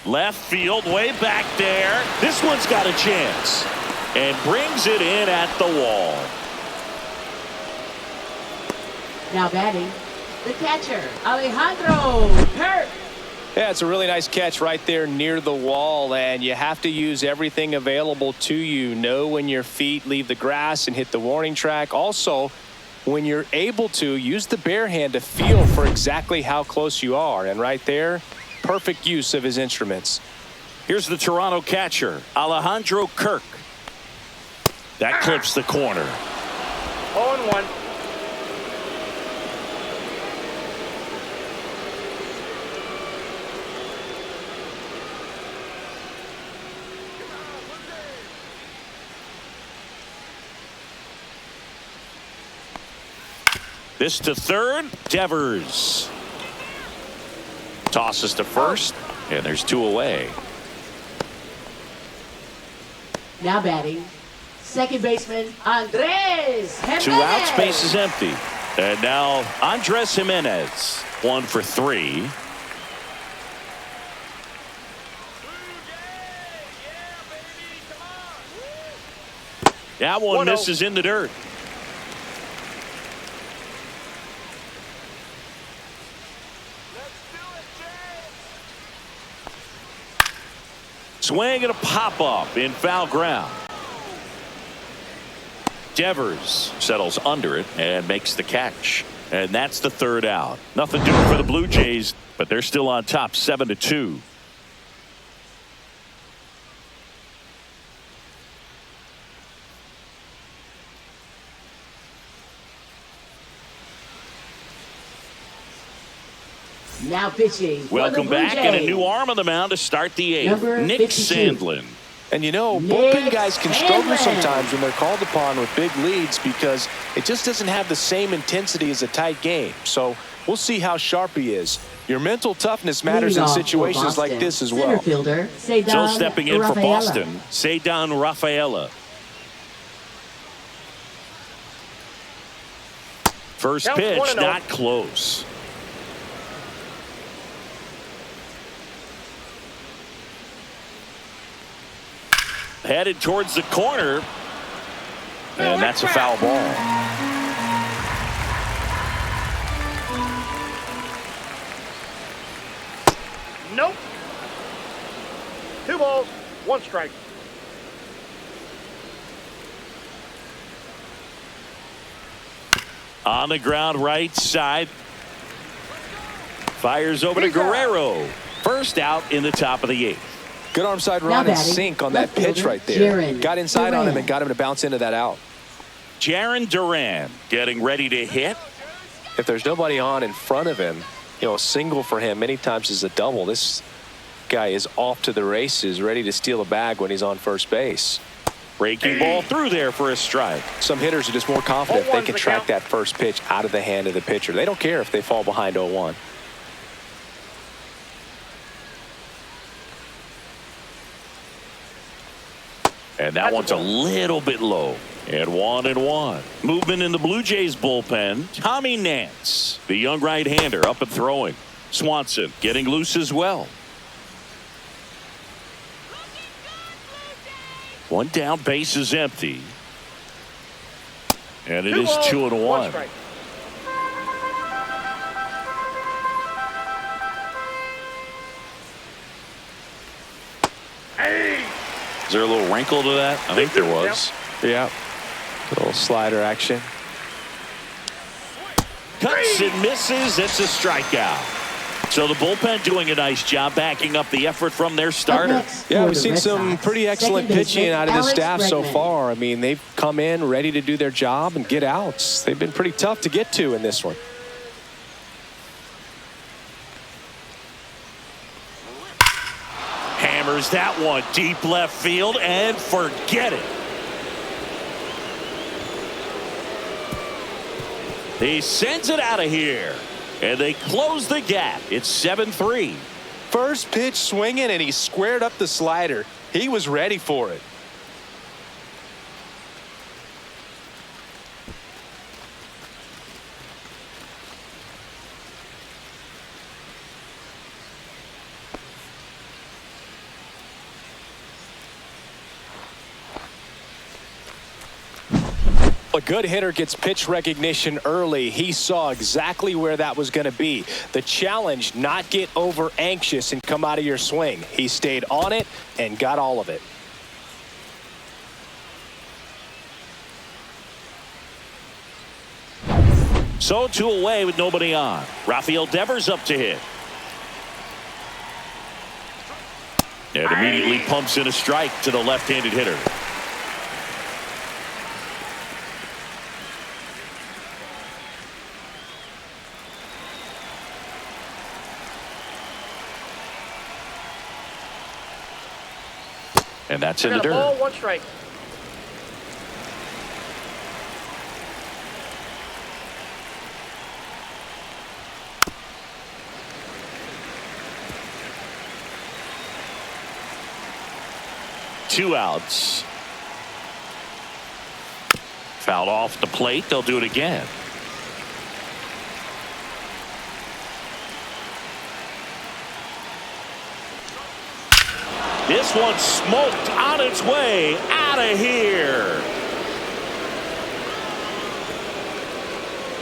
Left field, way back there. This one's got a chance. And brings it in at the wall. Now batting, the catcher, Alejandro Kirk. Yeah, it's a really nice catch right there near the wall, and you have to use everything available to you. Know when your feet leave the grass and hit the warning track. Also, when you're able to, use the bare hand to feel for exactly how close you are. And right there, perfect use of his instruments. Here's the Toronto catcher, Alejandro Kirk. That clips the corner. 0-1. This to third, Devers. Tosses to first, and there's 2 away. Now batting, second baseman, Andres Jimenez. 2 outs, base is empty. And now Andres Jimenez, 1 for 3. That one misses in the dirt. Swing and a pop-up in foul ground. Devers settles under it and makes the catch. And that's the 3rd out. Nothing doing for the Blue Jays, but they're still on top, 7-2. Now pitching. Welcome back, and a new arm on the mound to start the 8th. Number Nick 52. Sandlin. And you know, Nick bullpen guys can struggle Sandlin. sometimes when they're called upon with big leads because it just doesn't have the same intensity as a tight game. So we'll see how sharp he is. Your mental toughness matters in situations like this as well. Center fielder, So Cedar stepping in for Rafaela. Boston, Cedar Rafaela. First Counts pitch, 1-0. not close. Headed towards the corner, and that's a foul ball. Nope. 2 balls, 1 strike. On the ground, right side. Fires over to Guerrero. First out in the top of the 8th. Good arm side run and sink on that pitch right there. Got inside on him and got him to bounce into that out. Jarren Duran getting ready to hit. If there's nobody on in front of him, you know, a single for him many times is a double. This guy is off to the races, ready to steal a bag when he's on first base. Breaking ball through there for a strike. Some hitters are just more confident if they can track that first pitch out of the hand of the pitcher. They don't care if they fall behind 0-1. And that one's a little bit low. And 1-1. Movement in the Blue Jays bullpen. Tommy Nance, the young right-hander, up and throwing. Swanson getting loose as well. One down, base is empty. And it is 2-1. Is there a little wrinkle to that? I think there was. Yeah. A little slider action. Cuts and misses. It's a strikeout. So the bullpen doing a nice job backing up the effort from their starter. Yeah, we've seen some pretty excellent pitching out of the staff so far. I mean, they've come in ready to do their job and get outs. They've been pretty tough to get to in this one. Hammers that one deep left field and forget it. He sends it out of here. And they close the gap. It's 7-3. First pitch swinging, and he squared up the slider. He was ready for it. A good hitter gets pitch recognition early. He saw exactly where that was going to be. The challenge, not get over anxious and come out of your swing. He stayed on it and got all of it. So 2 away with nobody on. Rafael Devers up to hit. And immediately pumps in a strike to the left-handed hitter. And that's in the dirt. Ball, 1 strike. Two outs. Fouled off the plate. They'll do it again. This one smoked on its way out of here.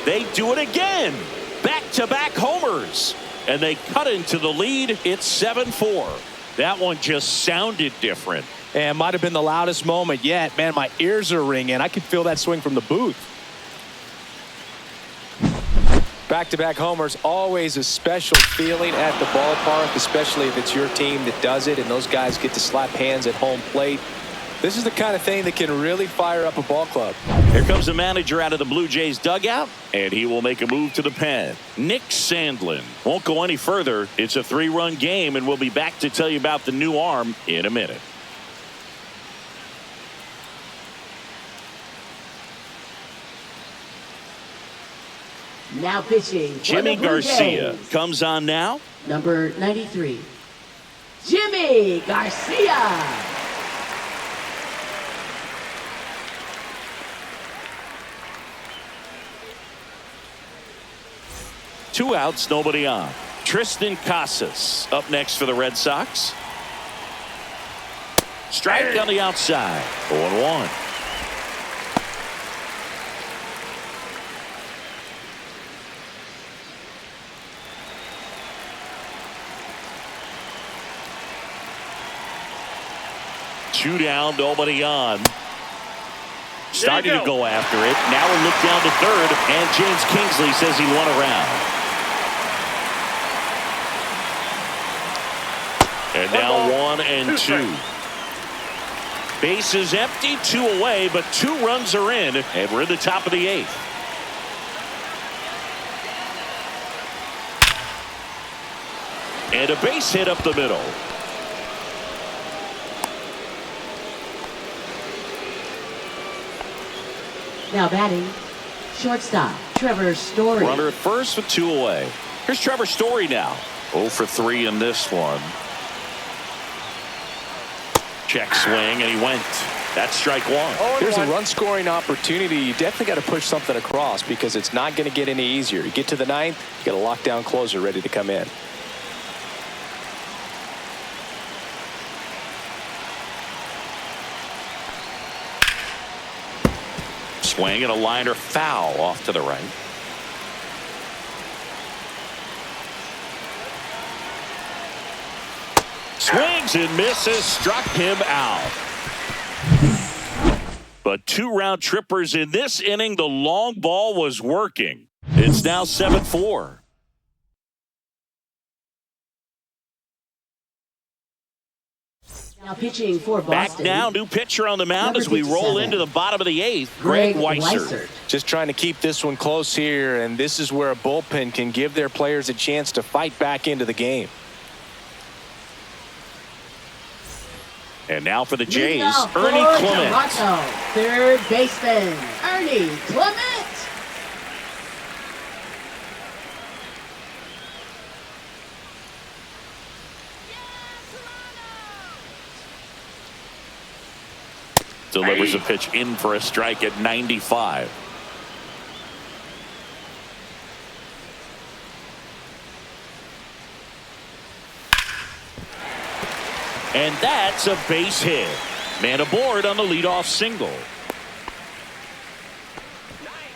They do it again. Back-to-back homers. And they cut into the lead. It's 7-4. That one just sounded different. And might have been the loudest moment yet. Man, my ears are ringing. I could feel that swing from the booth. Back-to-back homers, always a special feeling at the ballpark, especially if it's your team that does it and those guys get to slap hands at home plate. This is the kind of thing that can really fire up a ball club. Here comes the manager out of the Blue Jays dugout, and he will make a move to the pen. Nick Sandlin won't go any further. It's a 3-run game, and we'll be back to tell you about the new arm in a minute. Now pitching. Jimmy Garcia comes on now. Number 93. Jimmy Garcia. Two outs, nobody on. Tristan Casas up next for the Red Sox. Strike on the outside. 0-1. 2 down, nobody on. Starting to go after it. Now a look down to third, and James Kingsley says he won around. And now 1 and 2. Base is empty, 2 away, but 2 runs are in, and we're in the top of the 8th. And a base hit up the middle. Now batting, shortstop, Trevor Story. Runner at first with 2 away. Here's Trevor Story now. 0 for 3 in this one. Check swing, and he went. That's strike 1. There's a run-scoring opportunity. You definitely got to push something across because it's not going to get any easier. You get to the 9th, you got a lockdown closer ready to come in. Swing and a liner foul off to the right. Swings and misses, struck him out. But 2 round trippers in this inning. The long ball was working. It's now 7-4. Now pitching for Boston. Back now, new pitcher on the mound as we roll into the bottom of the 8th. Greg Weissert. Just trying to keep this one close here, and this is where a bullpen can give their players a chance to fight back into the game. And now for the Jays, Now Ernie for Clement. Toronto, third baseman, Ernie Clement. Delivers a pitch in for a strike at 95. And that's a base hit. Man aboard on the leadoff single.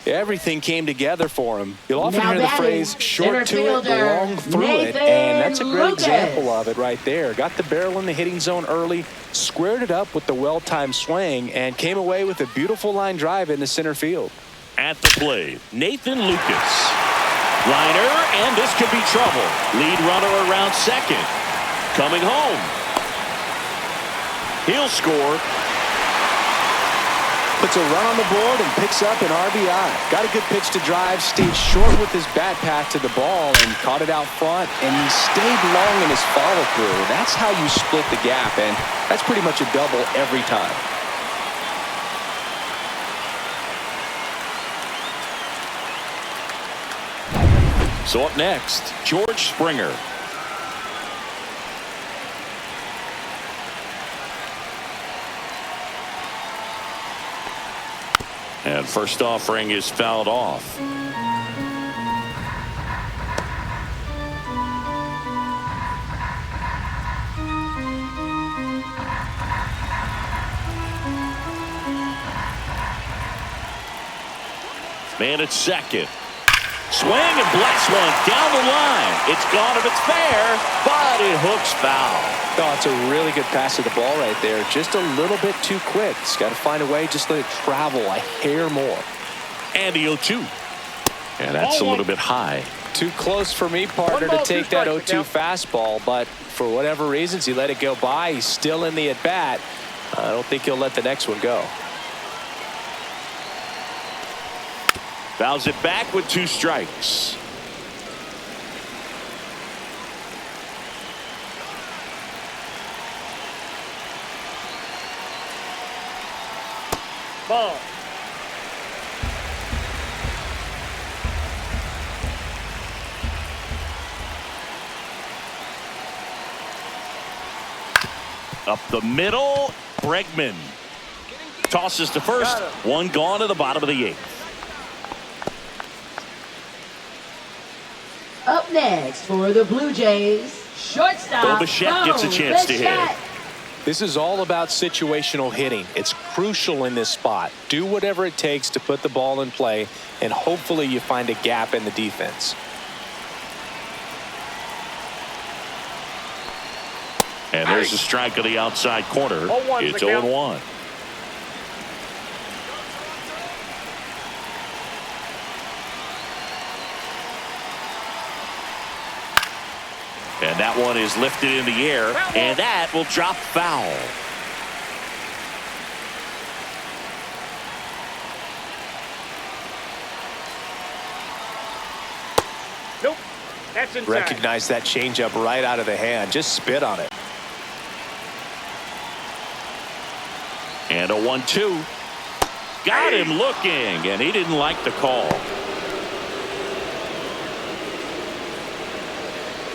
Everything came together for him. You'll often Now hear the batting, phrase short to it, center long through it, Nathan and that's a great Lucas. example of it right there. Got the barrel in the hitting zone early, squared it up with the well-timed swing, and came away with a beautiful line drive into center field. At the plate, Nathan Lucas. Liner, and this could be trouble. Lead runner around second. Coming home. He'll score. Puts a run on the board and picks up an RBI. Got a good pitch to drive, stayed short with his bat path to the ball and caught it out front, and he stayed long in his follow-through. That's how you split the gap, and that's pretty much a double every time. So up next, George Springer. And first offering is fouled off. Man at second. Swing and blast one down the line. It's gone if it's fair, but it hooks foul. Oh, it's a really good pass of the ball right there. Just a little bit too quick. He's got to find a way, just let it travel a hair more. And the 0-2. And that's a little bit high. Too close for me, partner, to take that 0-2 fastball, but for whatever reasons, he let it go by. He's still in the at-bat. I don't think he'll let the next one go. Fouls it back with 2 strikes. Ball. Up the middle, Bregman tosses to first. One gone to the bottom of the 8th. Up next for the Blue Jays, shortstop. Bichette gets a chance to hit. This is all about situational hitting. It's crucial in this spot. Do whatever it takes to put the ball in play, and hopefully you find a gap in the defense. And there's a strike on the outside corner. 0-1 It's the count. 0-1. And that one is lifted in the air, and that will drop foul. Nope. That's inside. Recognize that changeup right out of the hand. Just spit on it. And a 1-2. Got him looking, and he didn't like the call.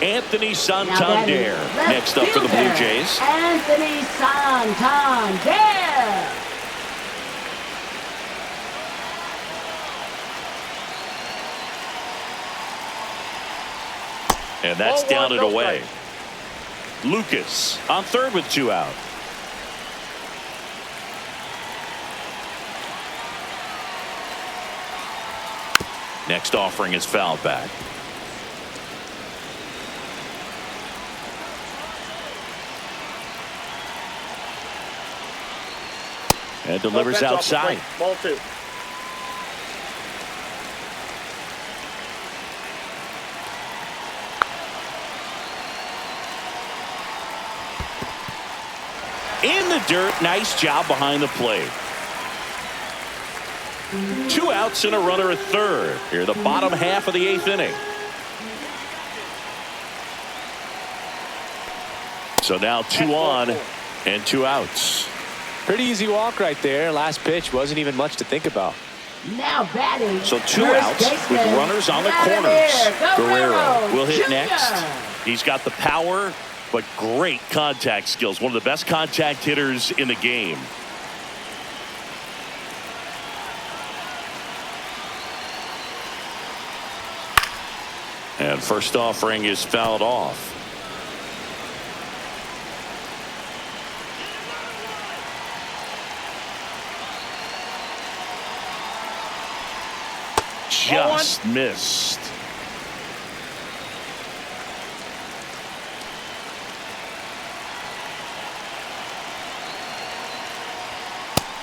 Anthony Santander next up for the Blue Jays. Anthony Santander. And that's 0-1, down and no away. Lucas on third with 2 out. Next offering is fouled back. And delivers outside. Ball 2. In the dirt, nice job behind the plate. 2 outs and a runner at third. Here, the bottom half of the 8th inning. So now 2 on and 2 outs. Pretty easy walk right there. Last pitch wasn't even much to think about. Now batting. So 2 outs with runners on the corners. Guerrero will hit next. He's got the power, but great contact skills. One of the best contact hitters in the game. And first offering is fouled off. Just missed.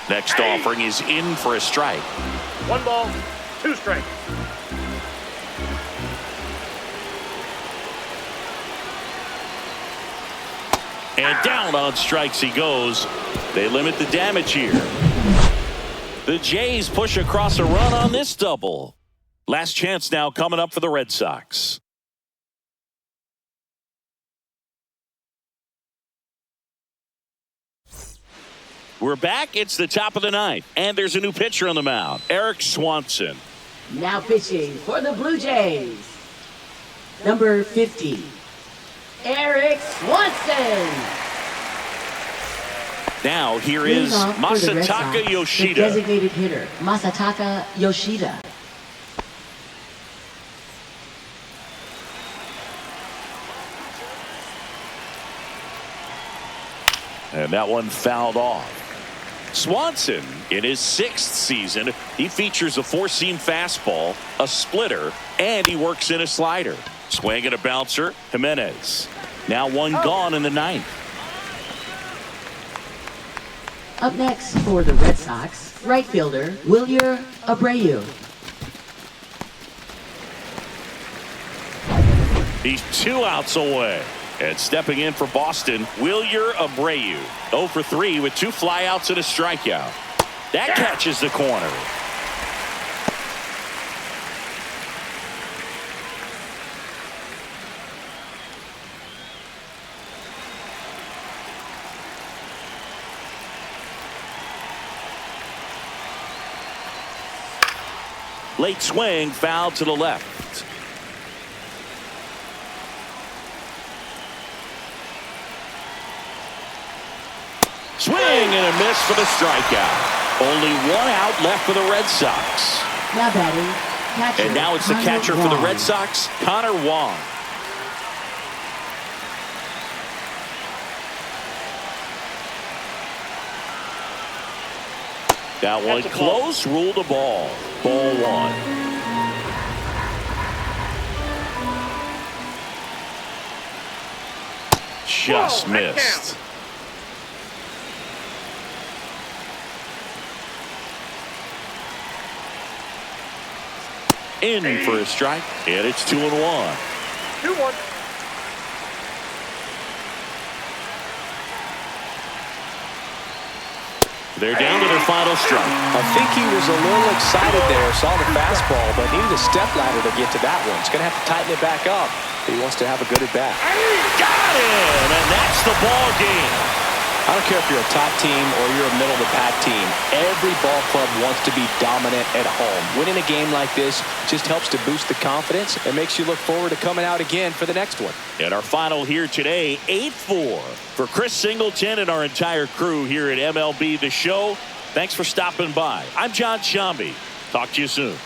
Next offering is in for a strike. 1 ball, 2 strikes. And down on strikes he goes. They limit the damage here. The Jays push across a run on this double. Last chance now coming up for the Red Sox. We're back. It's the top of the 9th. And there's a new pitcher on the mound. Eric Swanson. Now pitching for the Blue Jays. Number 50. Eric Swanson. Now here is Masataka Yoshida. The designated hitter, Masataka Yoshida. And that one fouled off. Swanson, in his 6th season, he features a 4-seam fastball, a splitter, and he works in a slider. Swing and a bouncer, Jimenez. Now 1 gone in the 9th. Up next for the Red Sox, right fielder, Wilyer Abreu. He's 2 outs away. And stepping in for Boston, Wilyer Abreu. 0 for 3 with 2 flyouts and a strikeout. That catches the corner. Late swing, foul to the left. Swing and a miss for the strikeout. Only 1 out left for the Red Sox. Now batting, catcher. And now it's the catcher for the Red Sox, Connor Wong. That one close, ruled a ball. Ball 1. just missed. In for a strike, and it's 2-1. 2-1. They're down to their final strike. I think he was a little excited there, saw the fastball, but needed a step ladder to get to that one. He's going to have to tighten it back up if he wants to have a good at-bat. Got it, and that's the ball game. I don't care if you're a top team or you're a middle-of-the-pack team. Every ball club wants to be dominant at home. Winning a game like this just helps to boost the confidence and makes you look forward to coming out again for the next one. And our final here today, 8-4. For Chris Singleton and our entire crew here at MLB The Show, thanks for stopping by. I'm John Shambi. Talk to you soon.